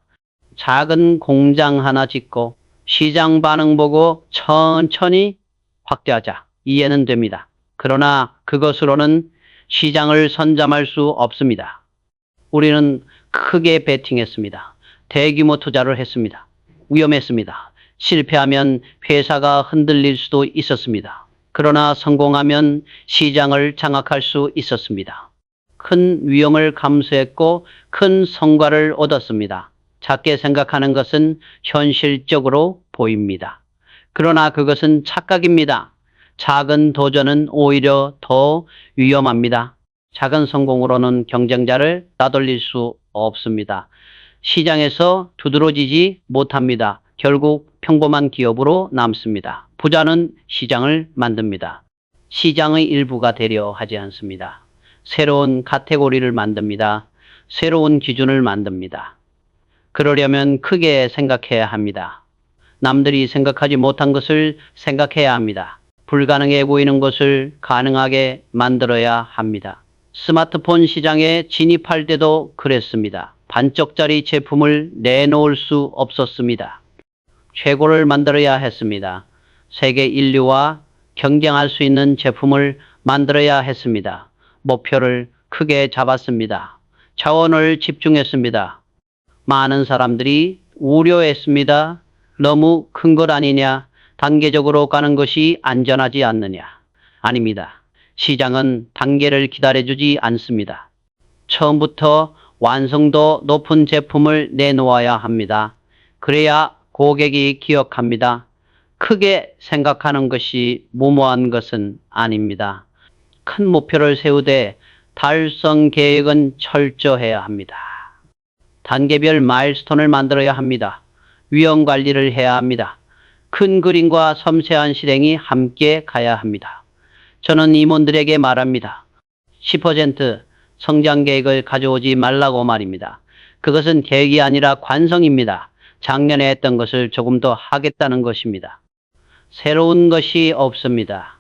작은 공장 하나 짓고 시장 반응 보고 천천히 확대하자. 이해는 됩니다. 그러나 그것으로는 시장을 선점할 수 없습니다. 우리는 크게 베팅했습니다. 대규모 투자를 했습니다. 위험했습니다. 실패하면 회사가 흔들릴 수도 있었습니다. 그러나 성공하면 시장을 장악할 수 있었습니다. 큰 위험을 감수했고 큰 성과를 얻었습니다. 작게 생각하는 것은 현실적으로 보입니다. 그러나 그것은 착각입니다. 작은 도전은 오히려 더 위험합니다. 작은 성공으로는 경쟁자를 따돌릴 수 없습니다. 시장에서 두드러지지 못합니다. 결국 평범한 기업으로 남습니다. 부자는 시장을 만듭니다. 시장의 일부가 되려 하지 않습니다. 새로운 카테고리를 만듭니다. 새로운 기준을 만듭니다. 그러려면 크게 생각해야 합니다. 남들이 생각하지 못한 것을 생각해야 합니다. 불가능해 보이는 것을 가능하게 만들어야 합니다. 스마트폰 시장에 진입할 때도 그랬습니다. 반쪽짜리 제품을 내놓을 수 없었습니다. 최고를 만들어야 했습니다. 세계 인류와 경쟁할 수 있는 제품을 만들어야 했습니다. 목표를 크게 잡았습니다. 자원을 집중했습니다. 많은 사람들이 우려했습니다. 너무 큰 것 아니냐? 단계적으로 가는 것이 안전하지 않느냐? 아닙니다. 시장은 단계를 기다려주지 않습니다. 처음부터 완성도 높은 제품을 내놓아야 합니다. 그래야 고객이 기억합니다. 크게 생각하는 것이 무모한 것은 아닙니다. 큰 목표를 세우되 달성 계획은 철저해야 합니다. 단계별 마일스톤을 만들어야 합니다. 위험 관리를 해야 합니다. 큰 그림과 섬세한 실행이 함께 가야 합니다. 저는 임원들에게 말합니다. 10% 성장 계획을 가져오지 말라고 말입니다. 그것은 계획이 아니라 관성입니다. 작년에 했던 것을 조금 더 하겠다는 것입니다. 새로운 것이 없습니다.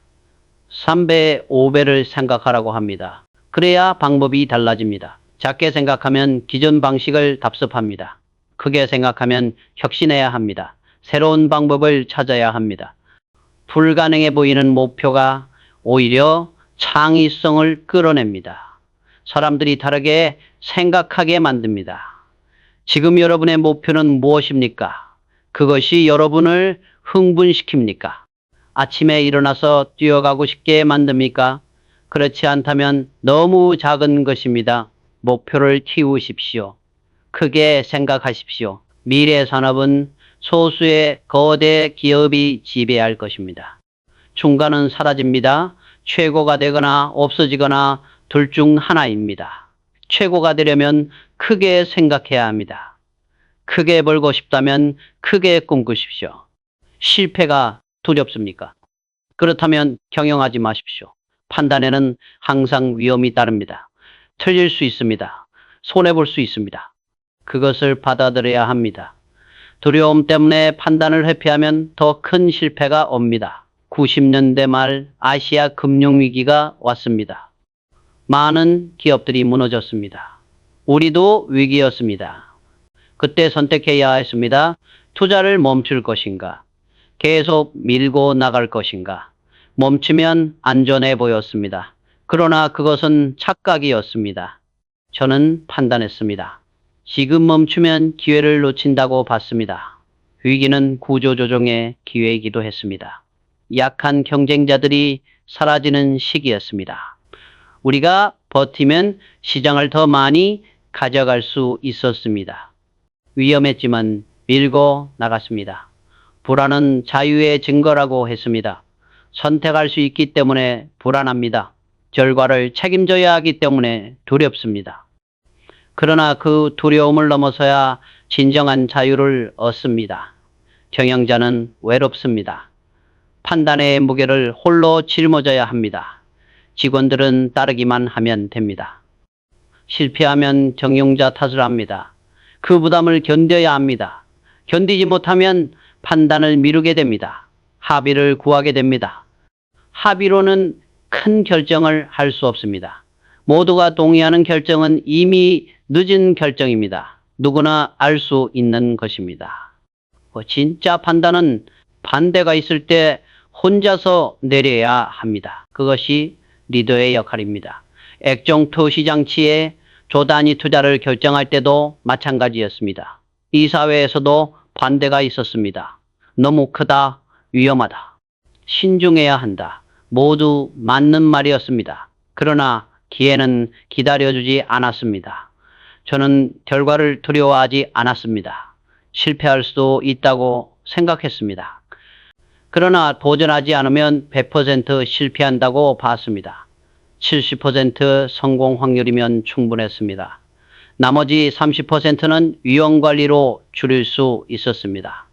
3배, 5배를 생각하라고 합니다. 그래야 방법이 달라집니다. 작게 생각하면 기존 방식을 답습합니다. 크게 생각하면 혁신해야 합니다. 새로운 방법을 찾아야 합니다. 불가능해 보이는 목표가 오히려 창의성을 끌어냅니다. 사람들이 다르게 생각하게 만듭니다. 지금 여러분의 목표는 무엇입니까? 그것이 여러분을 흥분시킵니까? 아침에 일어나서 뛰어가고 싶게 만듭니까? 그렇지 않다면 너무 작은 것입니다. 목표를 키우십시오. 크게 생각하십시오. 미래 산업은 소수의 거대 기업이 지배할 것입니다. 중간은 사라집니다. 최고가 되거나 없어지거나 둘 중 하나입니다. 최고가 되려면 크게 생각해야 합니다. 크게 벌고 싶다면 크게 꿈꾸십시오. 실패가 두렵습니까? 그렇다면 경영하지 마십시오. 판단에는 항상 위험이 따릅니다. 틀릴 수 있습니다. 손해볼 수 있습니다. 그것을 받아들여야 합니다. 두려움 때문에 판단을 회피하면 더 큰 실패가 옵니다. 90년대 말 아시아 금융위기가 왔습니다. 많은 기업들이 무너졌습니다. 우리도 위기였습니다. 그때 선택해야 했습니다. 투자를 멈출 것인가? 계속 밀고 나갈 것인가? 멈추면 안전해 보였습니다. 그러나 그것은 착각이었습니다. 저는 판단했습니다. 지금 멈추면 기회를 놓친다고 봤습니다. 위기는 구조조정의 기회이기도 했습니다. 약한 경쟁자들이 사라지는 시기였습니다. 우리가 버티면 시장을 더 많이 가져갈 수 있었습니다. 위험했지만 밀고 나갔습니다. 불안은 자유의 증거라고 했습니다. 선택할 수 있기 때문에 불안합니다. 결과를 책임져야 하기 때문에 두렵습니다. 그러나 그 두려움을 넘어서야 진정한 자유를 얻습니다. 경영자는 외롭습니다. 판단의 무게를 홀로 짊어져야 합니다. 직원들은 따르기만 하면 됩니다. 실패하면 경영자 탓을 합니다. 그 부담을 견뎌야 합니다. 견디지 못하면 판단을 미루게 됩니다. 합의를 구하게 됩니다. 합의로는 큰 결정을 할 수 없습니다. 모두가 동의하는 결정은 이미 늦은 결정입니다. 누구나 알 수 있는 것입니다. 진짜 판단은 반대가 있을 때 혼자서 내려야 합니다. 그것이 리더의 역할입니다. 액정투 시장치에 조단위 투자를 결정할 때도 마찬가지였습니다. 이사회에서도 반대가 있었습니다. 너무 크다, 위험하다, 신중해야 한다. 모두 맞는 말이었습니다. 그러나 기회는 기다려주지 않았습니다. 저는 결과를 두려워하지 않았습니다. 실패할 수도 있다고 생각했습니다. 그러나 도전하지 않으면 100% 실패한다고 봤습니다. 70% 성공 확률이면 충분했습니다. 나머지 30%는 위험 관리로 줄일 수 있었습니다.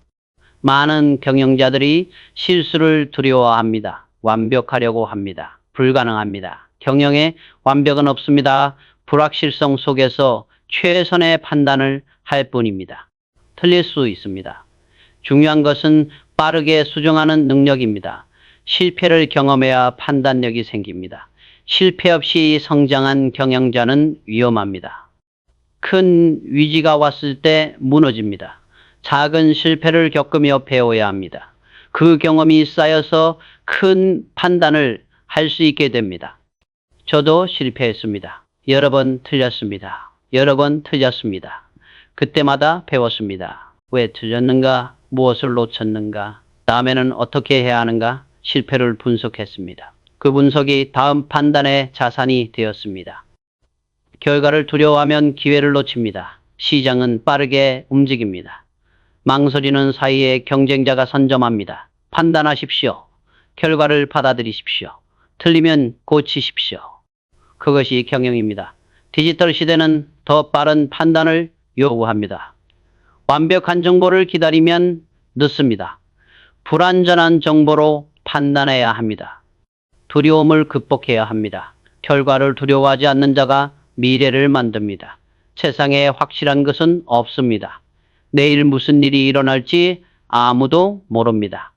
많은 경영자들이 실수를 두려워합니다. 완벽하려고 합니다. 불가능합니다. 경영에 완벽은 없습니다. 불확실성 속에서 최선의 판단을 할 뿐입니다. 틀릴 수 있습니다. 중요한 것은 빠르게 수정하는 능력입니다. 실패를 경험해야 판단력이 생깁니다. 실패 없이 성장한 경영자는 위험합니다. 큰 위기가 왔을 때 무너집니다. 작은 실패를 겪으며 배워야 합니다. 그 경험이 쌓여서 큰 판단을 할 수 있게 됩니다. 저도 실패했습니다. 여러 번 틀렸습니다. 여러 번 틀렸습니다. 그때마다 배웠습니다. 왜 틀렸는가? 무엇을 놓쳤는가? 다음에는 어떻게 해야 하는가? 실패를 분석했습니다. 그 분석이 다음 판단의 자산이 되었습니다. 결과를 두려워하면 기회를 놓칩니다. 시장은 빠르게 움직입니다. 망설이는 사이에 경쟁자가 선점합니다. 판단하십시오. 결과를 받아들이십시오. 틀리면 고치십시오. 그것이 경영입니다. 디지털 시대는 더 빠른 판단을 요구합니다. 완벽한 정보를 기다리면 늦습니다. 불완전한 정보로 판단해야 합니다. 두려움을 극복해야 합니다. 결과를 두려워하지 않는 자가 미래를 만듭니다. 세상에 확실한 것은 없습니다. 내일 무슨 일이 일어날지 아무도 모릅니다.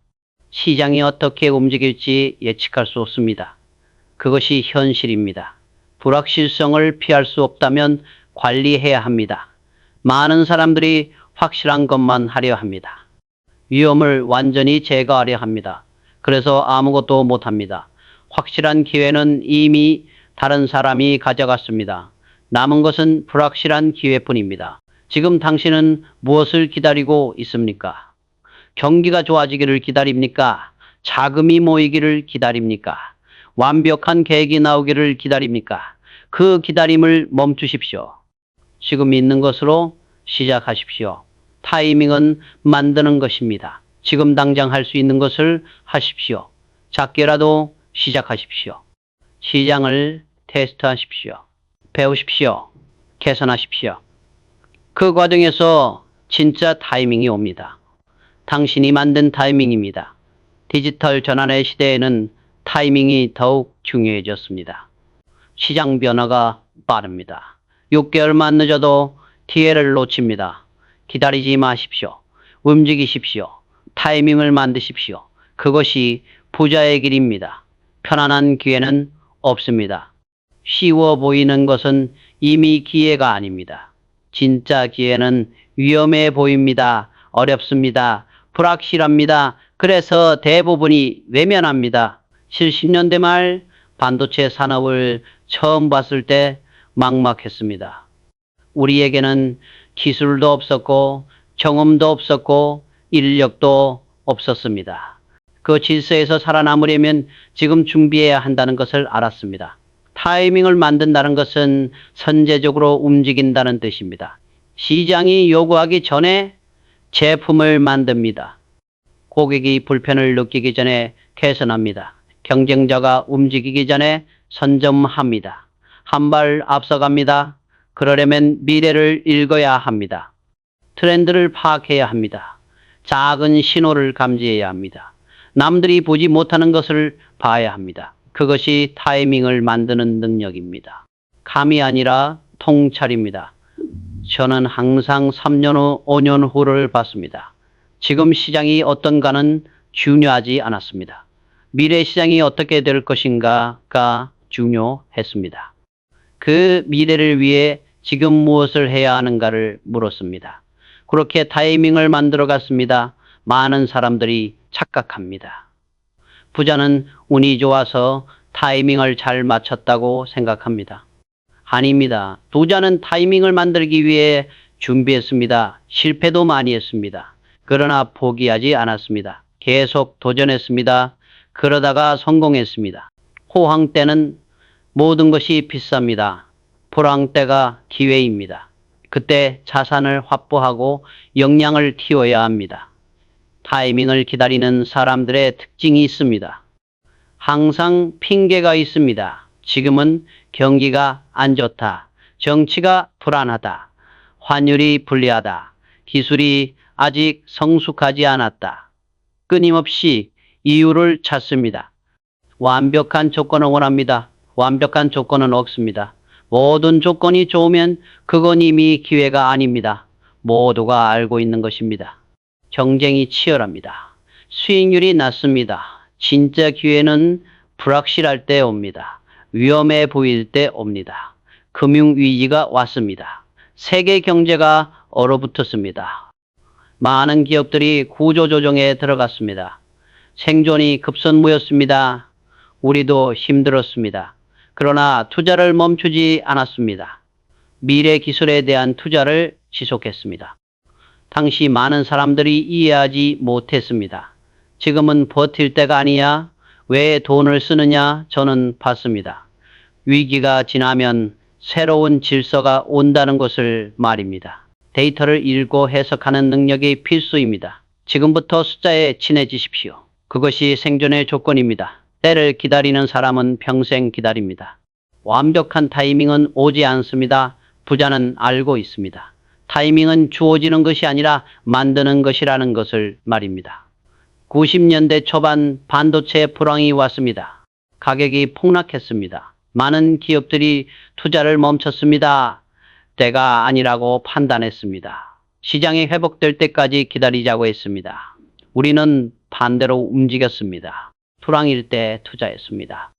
시장이 어떻게 움직일지 예측할 수 없습니다. 그것이 현실입니다. 불확실성을 피할 수 없다면 관리해야 합니다. 많은 사람들이 확실한 것만 하려 합니다. 위험을 완전히 제거하려 합니다. 그래서 아무것도 못합니다. 확실한 기회는 이미 다른 사람이 가져갔습니다. 남은 것은 불확실한 기회뿐입니다. 지금 당신은 무엇을 기다리고 있습니까? 경기가 좋아지기를 기다립니까? 자금이 모이기를 기다립니까? 완벽한 계획이 나오기를 기다립니까? 그 기다림을 멈추십시오. 지금 있는 것으로 시작하십시오. 타이밍은 만드는 것입니다. 지금 당장 할 수 있는 것을 하십시오. 작게라도 시작하십시오. 시장을 테스트하십시오. 배우십시오. 개선하십시오. 그 과정에서 진짜 타이밍이 옵니다. 당신이 만든 타이밍입니다. 디지털 전환의 시대에는 타이밍이 더욱 중요해졌습니다. 시장 변화가 빠릅니다. 6개월만 늦어도 기회를 놓칩니다. 기다리지 마십시오. 움직이십시오. 타이밍을 만드십시오. 그것이 부자의 길입니다. 편안한 기회는 없습니다. 쉬워 보이는 것은 이미 기회가 아닙니다. 진짜 기회는 위험해 보입니다. 어렵습니다. 불확실합니다. 그래서 대부분이 외면합니다. 70년대 말 반도체 산업을 처음 봤을 때 막막했습니다. 우리에게는 기술도 없었고 경험도 없었고 인력도 없었습니다. 그 질서에서 살아남으려면 지금 준비해야 한다는 것을 알았습니다. 타이밍을 만든다는 것은 선제적으로 움직인다는 뜻입니다. 시장이 요구하기 전에 제품을 만듭니다. 고객이 불편을 느끼기 전에 개선합니다. 경쟁자가 움직이기 전에 선점합니다. 한 발 앞서갑니다. 그러려면 미래를 읽어야 합니다. 트렌드를 파악해야 합니다. 작은 신호를 감지해야 합니다. 남들이 보지 못하는 것을 봐야 합니다. 그것이 타이밍을 만드는 능력입니다. 감이 아니라 통찰입니다. 저는 항상 3년 후, 5년 후를 봤습니다. 지금 시장이 어떤가는 중요하지 않았습니다. 미래 시장이 어떻게 될 것인가가 중요했습니다. 그 미래를 위해 지금 무엇을 해야 하는가를 물었습니다. 그렇게 타이밍을 만들어 갔습니다. 많은 사람들이 착각합니다. 부자는 운이 좋아서 타이밍을 잘 맞췄다고 생각합니다. 아닙니다. 부자는 타이밍을 만들기 위해 준비했습니다. 실패도 많이 했습니다. 그러나 포기하지 않았습니다. 계속 도전했습니다. 그러다가 성공했습니다. 호황 때는 모든 것이 비쌉니다. 불황 때가 기회입니다. 그때 자산을 확보하고 역량을 키워야 합니다. 타이밍을 기다리는 사람들의 특징이 있습니다. 항상 핑계가 있습니다. 지금은 경기가 안 좋다. 정치가 불안하다. 환율이 불리하다. 기술이 아직 성숙하지 않았다. 끊임없이 이유를 찾습니다. 완벽한 조건을 원합니다. 완벽한 조건은 없습니다. 모든 조건이 좋으면 그건 이미 기회가 아닙니다. 모두가 알고 있는 것입니다. 경쟁이 치열합니다. 수익률이 낮습니다. 진짜 기회는 불확실할 때 옵니다. 위험해 보일 때 옵니다. 금융위기가 왔습니다. 세계 경제가 얼어붙었습니다. 많은 기업들이 구조조정에 들어갔습니다. 생존이 급선무였습니다. 우리도 힘들었습니다. 그러나 투자를 멈추지 않았습니다. 미래 기술에 대한 투자를 지속했습니다. 당시 많은 사람들이 이해하지 못했습니다. 지금은 버틸 때가 아니야. 왜 돈을 쓰느냐 저는 봤습니다. 위기가 지나면 새로운 질서가 온다는 것을 말입니다. 데이터를 읽고 해석하는 능력이 필수입니다. 지금부터 숫자에 친해지십시오. 그것이 생존의 조건입니다. 때를 기다리는 사람은 평생 기다립니다. 완벽한 타이밍은 오지 않습니다. 부자는 알고 있습니다. 타이밍은 주어지는 것이 아니라 만드는 것이라는 것을 말입니다. 90년대 초반 반도체 불황이 왔습니다. 가격이 폭락했습니다. 많은 기업들이 투자를 멈췄습니다. 때가 아니라고 판단했습니다. 시장이 회복될 때까지 기다리자고 했습니다. 우리는 반대로 움직였습니다. 불황일 때 투자했습니다.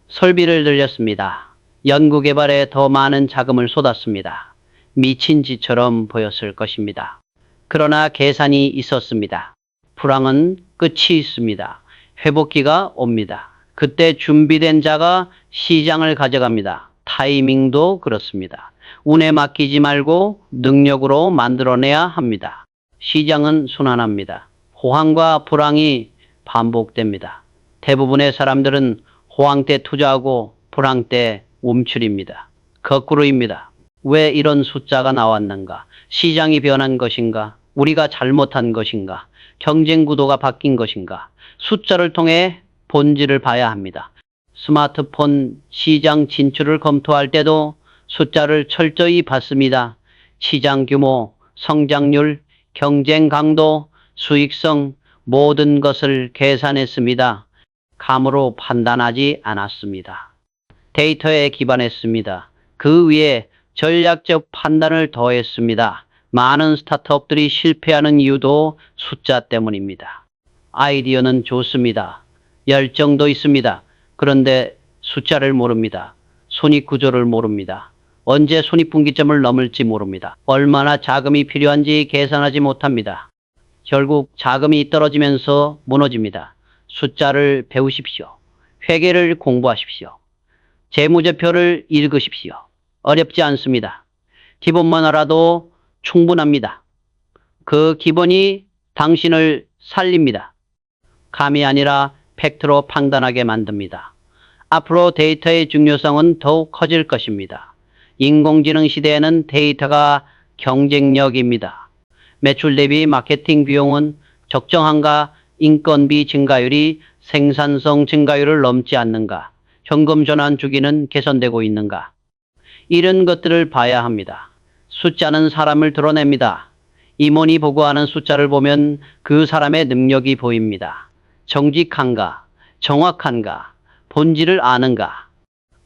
설비를 늘렸습니다. 연구개발에 더 많은 자금을 쏟았습니다. 미친 짓처럼 보였을 것입니다. 그러나 계산이 있었습니다. 불황은 끝이 있습니다. 회복기가 옵니다. 그때 준비된 자가 시장을 가져갑니다. 타이밍도 그렇습니다. 운에 맡기지 말고 능력으로 만들어내야 합니다. 시장은 순환합니다. 호황과 불황이 반복됩니다. 대부분의 사람들은 호황 때 투자하고 불황 때 움츠립니다. 거꾸로입니다. 왜 이런 숫자가 나왔는가? 시장이 변한 것인가? 우리가 잘못한 것인가? 경쟁 구도가 바뀐 것인가? 숫자를 통해 본질을 봐야 합니다. 스마트폰 시장 진출을 검토할 때도 숫자를 철저히 봤습니다. 시장 규모, 성장률, 경쟁 강도, 수익성 모든 것을 계산했습니다. 감으로 판단하지 않았습니다. 데이터에 기반했습니다. 그 위에 전략적 판단을 더했습니다. 많은 스타트업들이 실패하는 이유도 숫자 때문입니다. 아이디어는 좋습니다. 열정도 있습니다. 그런데 숫자를 모릅니다. 손익구조를 모릅니다. 언제 손익분기점을 넘을지 모릅니다. 얼마나 자금이 필요한지 계산하지 못합니다. 결국 자금이 떨어지면서 무너집니다. 숫자를 배우십시오. 회계를 공부하십시오. 재무제표를 읽으십시오. 어렵지 않습니다. 기본만 알아도 충분합니다. 그 기본이 당신을 살립니다. 감이 아니라 팩트로 판단하게 만듭니다. 앞으로 데이터의 중요성은 더욱 커질 것입니다. 인공지능 시대에는 데이터가 경쟁력입니다. 매출 대비 마케팅 비용은 적정한가? 인건비 증가율이 생산성 증가율을 넘지 않는가? 현금 전환 주기는 개선되고 있는가? 이런 것들을 봐야 합니다. 숫자는 사람을 드러냅니다. 임원이 보고하는 숫자를 보면 그 사람의 능력이 보입니다. 정직한가? 정확한가? 본질을 아는가?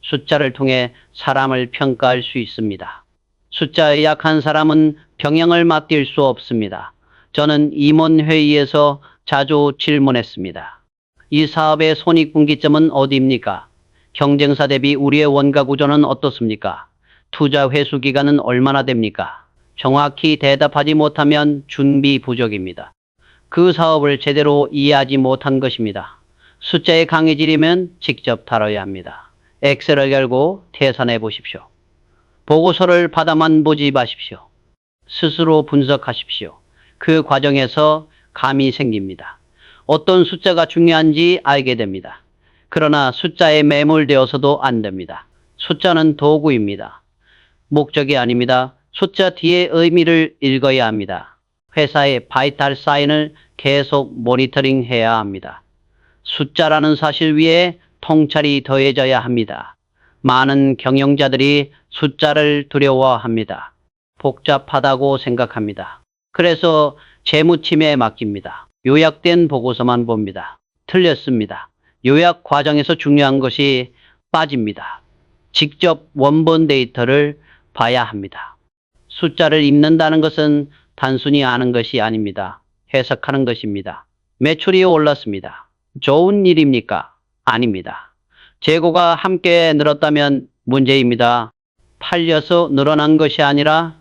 숫자를 통해 사람을 평가할 수 있습니다. 숫자에 약한 사람은 병행을 맡길 수 없습니다. 저는 임원회의에서 자주 질문했습니다. 이 사업의 손익분기점은 어디입니까? 경쟁사 대비 우리의 원가 구조는 어떻습니까? 투자 회수 기간은 얼마나 됩니까? 정확히 대답하지 못하면 준비 부족입니다. 그 사업을 제대로 이해하지 못한 것입니다. 숫자에 강해지려면 직접 다뤄야 합니다. 엑셀을 열고 계산해 보십시오. 보고서를 받아만 보지 마십시오. 스스로 분석하십시오. 그 과정에서 감이 생깁니다. 어떤 숫자가 중요한지 알게 됩니다. 그러나 숫자에 매몰되어서도 안 됩니다. 숫자는 도구입니다. 목적이 아닙니다. 숫자 뒤의 의미를 읽어야 합니다. 회사의 바이탈 사인을 계속 모니터링 해야 합니다. 숫자라는 사실 위에 통찰이 더해져야 합니다. 많은 경영자들이 숫자를 두려워합니다. 복잡하다고 생각합니다. 그래서 재무팀에 맡깁니다. 요약된 보고서만 봅니다. 틀렸습니다. 요약 과정에서 중요한 것이 빠집니다. 직접 원본 데이터를 봐야 합니다. 숫자를 읽는다는 것은 단순히 아는 것이 아닙니다. 해석하는 것입니다. 매출이 올랐습니다. 좋은 일입니까? 아닙니다. 재고가 함께 늘었다면 문제입니다. 팔려서 늘어난 것이 아니라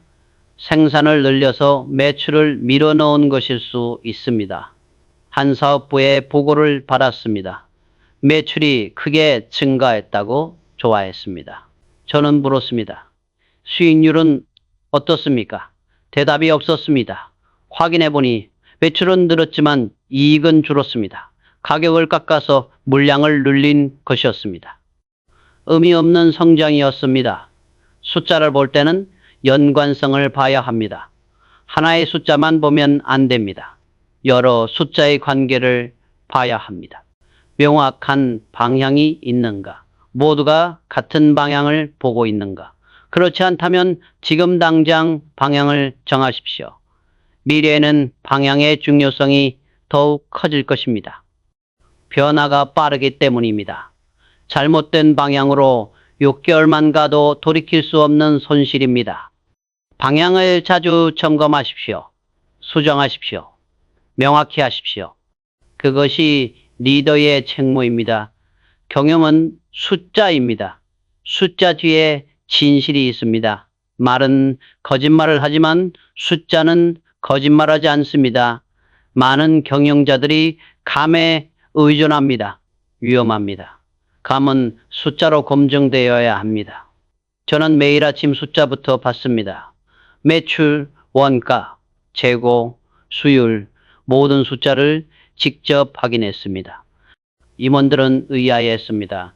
생산을 늘려서 매출을 밀어넣은 것일 수 있습니다. 한 사업부의 보고를 받았습니다. 매출이 크게 증가했다고 좋아했습니다. 저는 물었습니다. 수익률은 어떻습니까? 대답이 없었습니다. 확인해보니 매출은 늘었지만 이익은 줄었습니다. 가격을 깎아서 물량을 늘린 것이었습니다. 의미 없는 성장이었습니다. 숫자를 볼 때는 연관성을 봐야 합니다. 하나의 숫자만 보면 안 됩니다. 여러 숫자의 관계를 봐야 합니다. 명확한 방향이 있는가? 모두가 같은 방향을 보고 있는가? 그렇지 않다면 지금 당장 방향을 정하십시오. 미래에는 방향의 중요성이 더욱 커질 것입니다. 변화가 빠르기 때문입니다. 잘못된 방향으로 6개월만 가도 돌이킬 수 없는 손실입니다. 방향을 자주 점검하십시오. 수정하십시오. 명확히 하십시오. 그것이 리더의 책무입니다. 경영은 숫자입니다. 숫자 뒤에 진실이 있습니다. 말은 거짓말을 하지만 숫자는 거짓말하지 않습니다. 많은 경영자들이 감에 의존합니다. 위험합니다. 감은 숫자로 검증되어야 합니다. 저는 매일 아침 숫자부터 봤습니다. 매출, 원가, 재고, 수율, 모든 숫자를 직접 확인했습니다. 임원들은 의아해했습니다.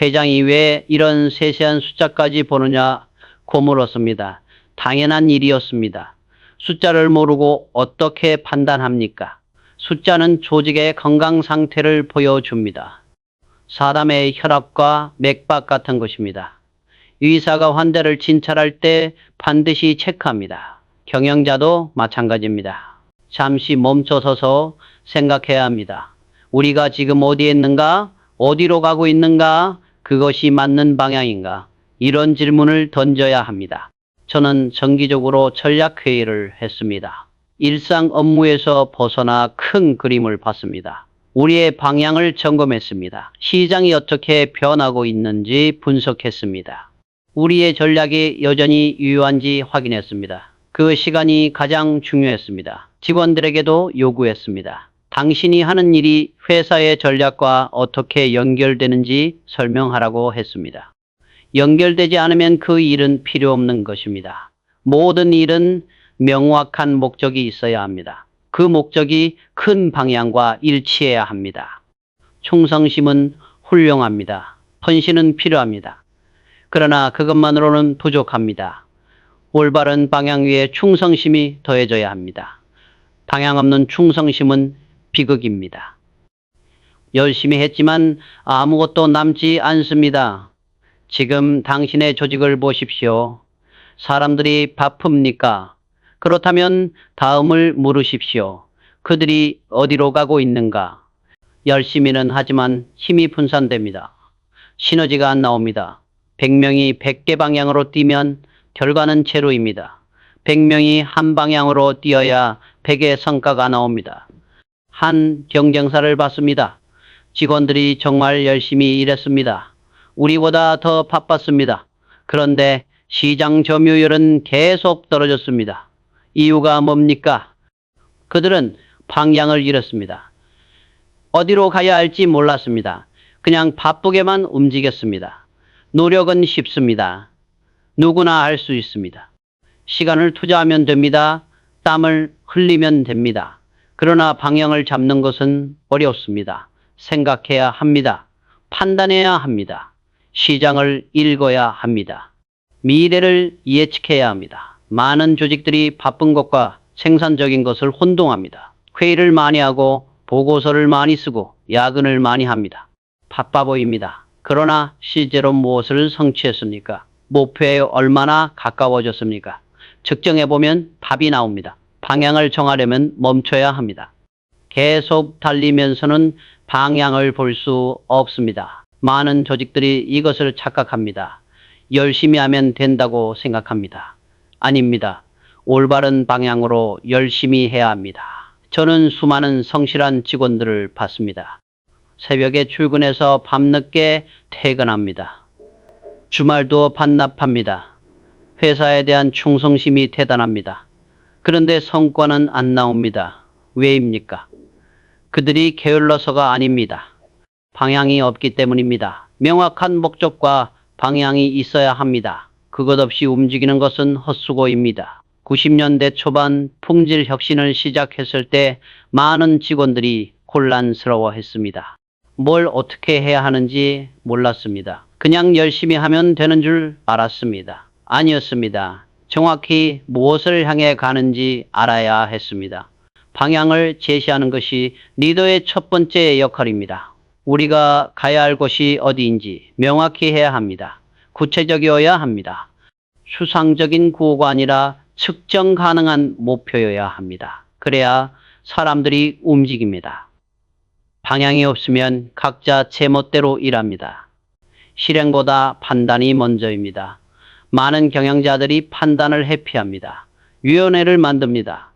회장이 왜 이런 세세한 숫자까지 보느냐고 물었습니다. 당연한 일이었습니다. 숫자를 모르고 어떻게 판단합니까? 숫자는 조직의 건강 상태를 보여줍니다. 사람의 혈압과 맥박 같은 것입니다. 의사가 환자를 진찰할 때 반드시 체크합니다. 경영자도 마찬가지입니다. 잠시 멈춰서서 생각해야 합니다. 우리가 지금 어디에 있는가? 어디로 가고 있는가? 그것이 맞는 방향인가? 이런 질문을 던져야 합니다. 저는 정기적으로 전략회의를 했습니다. 일상 업무에서 벗어나 큰 그림을 봤습니다. 우리의 방향을 점검했습니다. 시장이 어떻게 변하고 있는지 분석했습니다. 우리의 전략이 여전히 유효한지 확인했습니다. 그 시간이 가장 중요했습니다. 직원들에게도 요구했습니다. 당신이 하는 일이 회사의 전략과 어떻게 연결되는지 설명하라고 했습니다. 연결되지 않으면 그 일은 필요 없는 것입니다. 모든 일은 명확한 목적이 있어야 합니다. 그 목적이 큰 방향과 일치해야 합니다. 충성심은 훌륭합니다. 헌신은 필요합니다. 그러나 그것만으로는 부족합니다. 올바른 방향 위에 충성심이 더해져야 합니다. 방향 없는 충성심은 비극입니다. 열심히 했지만 아무것도 남지 않습니다. 지금 당신의 조직을 보십시오. 사람들이 바쁩니까? 그렇다면 다음을 물으십시오. 그들이 어디로 가고 있는가? 열심히는 하지만 힘이 분산됩니다. 시너지가 안 나옵니다. 100명이 100개 방향으로 뛰면 결과는 제로입니다. 100명이 한 방향으로 뛰어야 100의 성과가 나옵니다. 한 경쟁사를 봤습니다. 직원들이 정말 열심히 일했습니다. 우리보다 더 바빴습니다. 그런데 시장 점유율은 계속 떨어졌습니다. 이유가 뭡니까? 그들은 방향을 잃었습니다. 어디로 가야 할지 몰랐습니다. 그냥 바쁘게만 움직였습니다. 노력은 쉽습니다. 누구나 할 수 있습니다. 시간을 투자하면 됩니다. 땀을 흘리면 됩니다. 그러나 방향을 잡는 것은 어렵습니다. 생각해야 합니다. 판단해야 합니다. 시장을 읽어야 합니다. 미래를 예측해야 합니다. 많은 조직들이 바쁜 것과 생산적인 것을 혼동합니다. 회의를 많이 하고 보고서를 많이 쓰고 야근을 많이 합니다. 바빠 보입니다. 그러나 실제로 무엇을 성취했습니까? 목표에 얼마나 가까워졌습니까? 측정해보면 답이 나옵니다. 방향을 정하려면 멈춰야 합니다. 계속 달리면서는 방향을 볼 수 없습니다. 많은 조직들이 이것을 착각합니다. 열심히 하면 된다고 생각합니다. 아닙니다. 올바른 방향으로 열심히 해야 합니다. 저는 수많은 성실한 직원들을 봤습니다. 새벽에 출근해서 밤늦게 퇴근합니다. 주말도 반납합니다. 회사에 대한 충성심이 대단합니다. 그런데 성과는 안 나옵니다. 왜입니까? 그들이 게을러서가 아닙니다. 방향이 없기 때문입니다. 명확한 목적과 방향이 있어야 합니다. 그것 없이 움직이는 것은 헛수고입니다. 90년대 초반 품질 혁신을 시작했을 때 많은 직원들이 혼란스러워했습니다. 뭘 어떻게 해야 하는지 몰랐습니다. 그냥 열심히 하면 되는 줄 알았습니다. 아니었습니다. 정확히 무엇을 향해 가는지 알아야 했습니다. 방향을 제시하는 것이 리더의 첫 번째 역할입니다. 우리가 가야 할 곳이 어디인지 명확히 해야 합니다. 구체적이어야 합니다. 추상적인 구호가 아니라 측정 가능한 목표여야 합니다. 그래야 사람들이 움직입니다. 방향이 없으면 각자 제멋대로 일합니다. 실행보다 판단이 먼저입니다. 많은 경영자들이 판단을 회피합니다. 위원회를 만듭니다.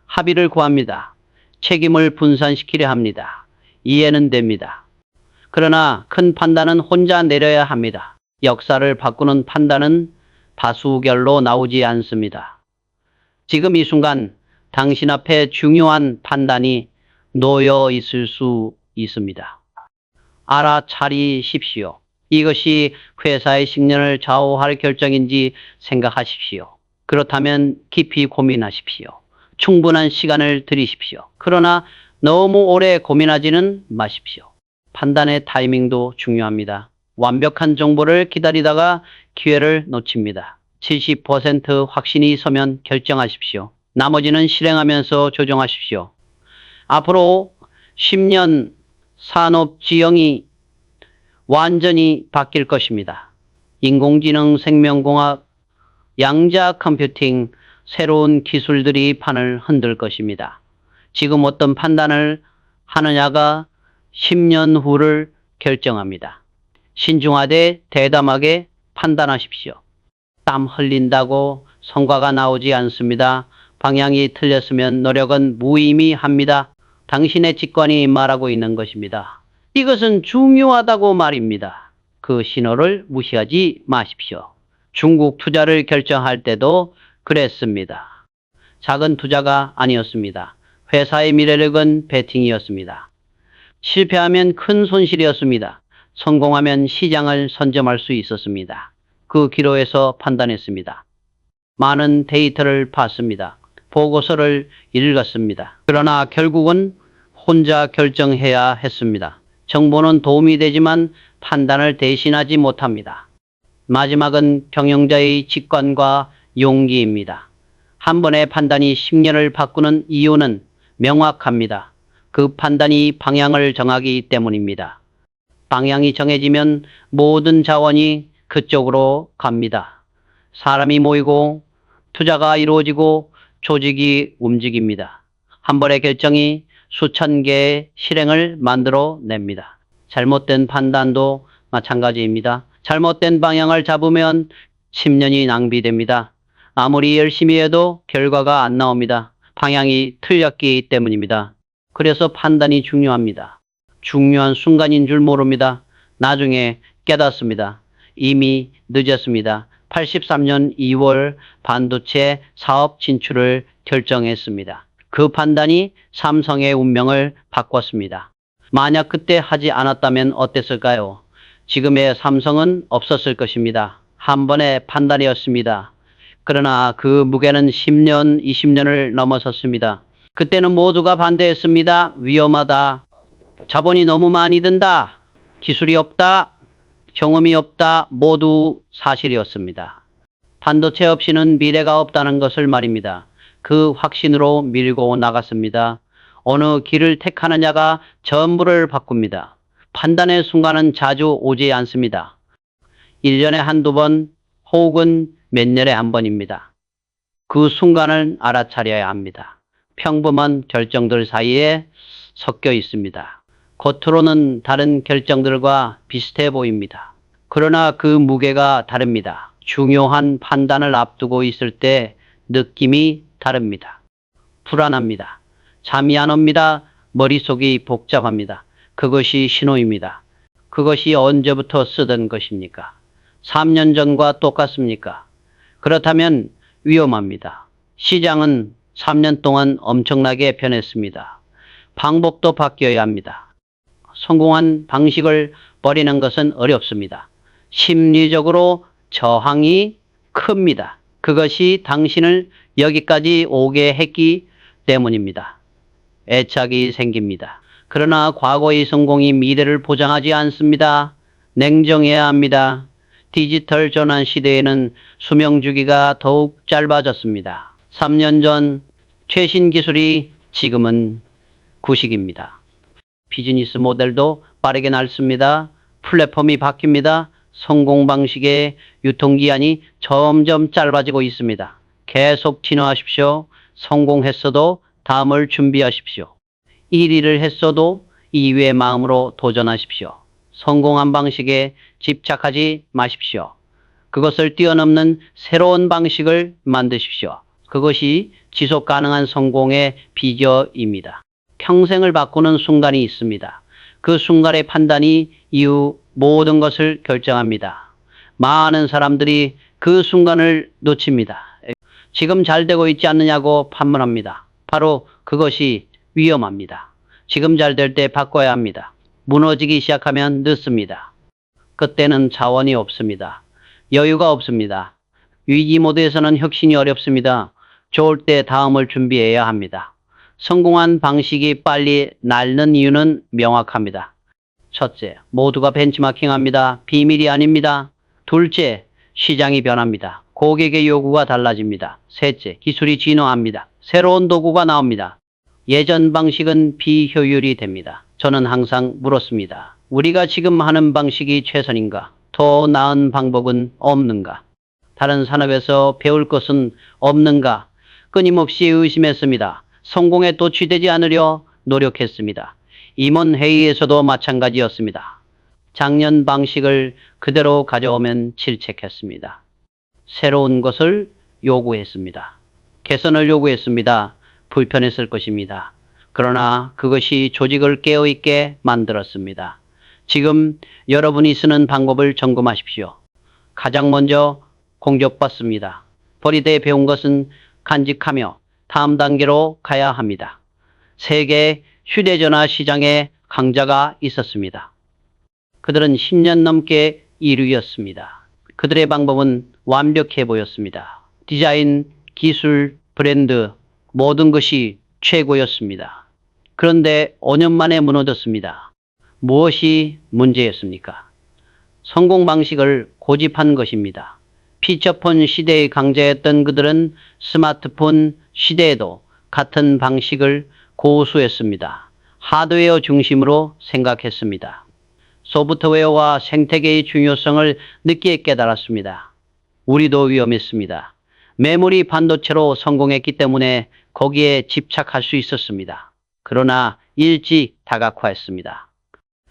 합의를 구합니다. 책임을 분산시키려 합니다. 이해는 됩니다. 그러나 큰 판단은 혼자 내려야 합니다. 역사를 바꾸는 판단은 다수결로 나오지 않습니다. 지금 이 순간 당신 앞에 중요한 판단이 놓여 있을 수 있습니다. 알아차리십시오. 이것이 회사의 식년을 좌우할 결정인지 생각하십시오. 그렇다면 깊이 고민하십시오. 충분한 시간을 들이십시오. 그러나 너무 오래 고민하지는 마십시오. 판단의 타이밍도 중요합니다. 완벽한 정보를 기다리다가 기회를 놓칩니다. 70% 확신이 서면 결정하십시오. 나머지는 실행하면서 조정하십시오. 앞으로 10년 산업 지형이 완전히 바뀔 것입니다. 인공지능, 생명공학, 양자 컴퓨팅, 새로운 기술들이 판을 흔들 것입니다. 지금 어떤 판단을 하느냐가 10년 후를 결정합니다. 신중하되 대담하게 판단하십시오. 땀 흘린다고 성과가 나오지 않습니다. 방향이 틀렸으면 노력은 무의미합니다. 당신의 직관이 말하고 있는 것입니다. 이것은 중요하다고 말입니다. 그 신호를 무시하지 마십시오. 중국 투자를 결정할 때도 그랬습니다. 작은 투자가 아니었습니다. 회사의 미래를 건 베팅이었습니다. 실패하면 큰 손실이었습니다. 성공하면 시장을 선점할 수 있었습니다. 그 기로에서 판단했습니다. 많은 데이터를 봤습니다. 보고서를 읽었습니다. 그러나 결국은 혼자 결정해야 했습니다. 정보는 도움이 되지만 판단을 대신하지 못합니다. 마지막은 경영자의 직관과 용기입니다. 한 번의 판단이 10년을 바꾸는 이유는 명확합니다. 그 판단이 방향을 정하기 때문입니다. 방향이 정해지면 모든 자원이 그쪽으로 갑니다. 사람이 모이고 투자가 이루어지고 조직이 움직입니다. 한 번의 결정이 수천 개의 실행을 만들어 냅니다. 잘못된 판단도 마찬가지입니다. 잘못된 방향을 잡으면 10년이 낭비됩니다. 아무리 열심히 해도 결과가 안 나옵니다. 방향이 틀렸기 때문입니다. 그래서 판단이 중요합니다. 중요한 순간인 줄 모릅니다. 나중에 깨닫습니다. 이미 늦었습니다. 83년 2월 반도체 사업 진출을 결정했습니다. 그 판단이 삼성의 운명을 바꿨습니다. 만약 그때 하지 않았다면 어땠을까요? 지금의 삼성은 없었을 것입니다. 한 번의 판단이었습니다. 그러나 그 무게는 10년, 20년을 넘어섰습니다. 그때는 모두가 반대했습니다. 위험하다. 자본이 너무 많이 든다. 기술이 없다. 경험이 없다. 모두 사실이었습니다. 반도체 없이는 미래가 없다는 것을 말입니다. 그 확신으로 밀고 나갔습니다. 어느 길을 택하느냐가 전부를 바꿉니다. 판단의 순간은 자주 오지 않습니다. 1년에 한두 번 혹은 몇 년에 한 번입니다. 그 순간을 알아차려야 합니다. 평범한 결정들 사이에 섞여 있습니다. 겉으로는 다른 결정들과 비슷해 보입니다. 그러나 그 무게가 다릅니다. 중요한 판단을 앞두고 있을 때 느낌이 다릅니다. 불안합니다. 잠이 안 옵니다. 머릿속이 복잡합니다. 그것이 신호입니다. 그것이 언제부터 쓰던 것입니까? 3년 전과 똑같습니까? 그렇다면 위험합니다. 시장은 3년 동안 엄청나게 변했습니다. 방법도 바뀌어야 합니다. 성공한 방식을 버리는 것은 어렵습니다. 심리적으로 저항이 큽니다. 그것이 당신을 여기까지 오게 했기 때문입니다. 애착이 생깁니다. 그러나 과거의 성공이 미래를 보장하지 않습니다. 냉정해야 합니다. 디지털 전환 시대에는 수명 주기가 더욱 짧아졌습니다. 3년 전 최신 기술이 지금은 구식입니다. 비즈니스 모델도 빠르게 넓습니다. 플랫폼이 바뀝니다. 성공 방식의 유통기한이 점점 짧아지고 있습니다. 계속 진화하십시오. 성공했어도 다음을 준비하십시오. 1위를 했어도 2위의 마음으로 도전하십시오. 성공한 방식에 집착하지 마십시오. 그것을 뛰어넘는 새로운 방식을 만드십시오. 그것이 지속 가능한 성공의 비결입니다. 평생을 바꾸는 순간이 있습니다. 그 순간의 판단이 이후 모든 것을 결정합니다. 많은 사람들이 그 순간을 놓칩니다. 지금 잘 되고 있지 않느냐고 판문합니다. 바로 그것이 위험합니다. 지금 잘 될 때 바꿔야 합니다. 무너지기 시작하면 늦습니다. 그때는 자원이 없습니다. 여유가 없습니다. 위기 모드에서는 혁신이 어렵습니다. 좋을 때 다음을 준비해야 합니다. 성공한 방식이 빨리 닳는 이유는 명확합니다. 첫째, 모두가 벤치마킹합니다. 비밀이 아닙니다. 둘째, 시장이 변합니다. 고객의 요구가 달라집니다. 셋째, 기술이 진화합니다. 새로운 도구가 나옵니다. 예전 방식은 비효율이 됩니다. 저는 항상 물었습니다. 우리가 지금 하는 방식이 최선인가? 더 나은 방법은 없는가? 다른 산업에서 배울 것은 없는가? 끊임없이 의심했습니다. 성공에 도취되지 않으려 노력했습니다. 임원회의에서도 마찬가지였습니다. 작년 방식을 그대로 가져오면 질책했습니다. 새로운 것을 요구했습니다. 개선을 요구했습니다. 불편했을 것입니다. 그러나 그것이 조직을 깨어있게 만들었습니다. 지금 여러분이 쓰는 방법을 점검하십시오. 가장 먼저 공격받습니다. 버리되 배운 것은 간직하며 다음 단계로 가야 합니다. 세계 휴대전화 시장에 강자가 있었습니다. 그들은 10년 넘게 1위였습니다. 그들의 방법은 완벽해 보였습니다. 디자인, 기술, 브랜드, 모든 것이 최고였습니다. 그런데 5년 만에 무너졌습니다. 무엇이 문제였습니까? 성공 방식을 고집한 것입니다. 피처폰 시대의 강자였던 그들은 스마트폰 시대에도 같은 방식을 고수했습니다. 하드웨어 중심으로 생각했습니다. 소프트웨어와 생태계의 중요성을 늦게 깨달았습니다. 우리도 위험했습니다. 메모리 반도체로 성공했기 때문에 거기에 집착할 수 있었습니다. 그러나 일찍 다각화했습니다.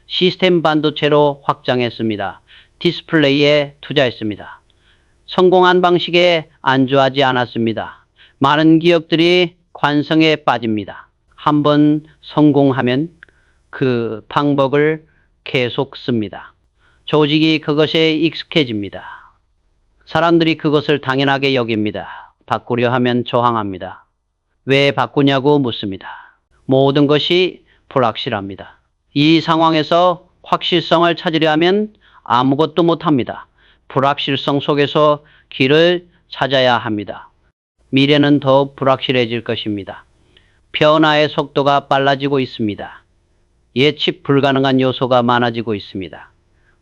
시스템 반도체로 확장했습니다. 디스플레이에 투자했습니다. 성공한 방식에 안주하지 않았습니다. 많은 기업들이 관성에 빠집니다. 한번 성공하면 그 방법을 계속 씁니다. 조직이 그것에 익숙해집니다. 사람들이 그것을 당연하게 여깁니다. 바꾸려 하면 저항합니다. 왜 바꾸냐고 묻습니다. 모든 것이 불확실합니다. 이 상황에서 확실성을 찾으려 하면 아무것도 못합니다. 불확실성 속에서 길을 찾아야 합니다. 미래는 더 불확실해질 것입니다. 변화의 속도가 빨라지고 있습니다. 예측 불가능한 요소가 많아지고 있습니다.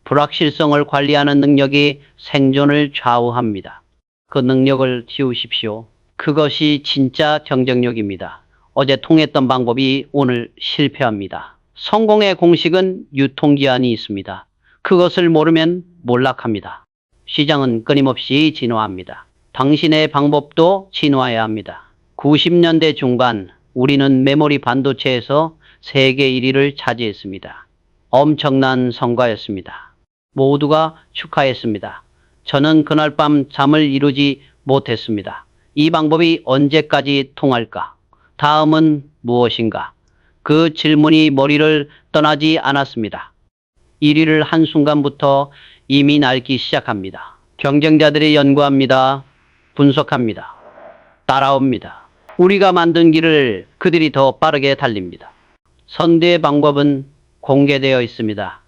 불확실성을 관리하는 능력이 생존을 좌우합니다. 그 능력을 키우십시오. 그것이 진짜 경쟁력입니다. 어제 통했던 방법이 오늘 실패합니다. 성공의 공식은 유통기한이 있습니다. 그것을 모르면 몰락합니다. 시장은 끊임없이 진화합니다. 당신의 방법도 진화해야 합니다. 90년대 중반 우리는 메모리 반도체에서 세계 1위를 차지했습니다. 엄청난 성과였습니다. 모두가 축하했습니다. 저는 그날 밤 잠을 이루지 못했습니다. 이 방법이 언제까지 통할까? 다음은 무엇인가? 그 질문이 머리를 떠나지 않았습니다. 1위를 한순간부터 이미 날기 시작합니다. 경쟁자들이 연구합니다. 분석합니다. 따라옵니다. 우리가 만든 길을 그들이 더 빠르게 달립니다. 선두의 방법은 공개되어 있습니다.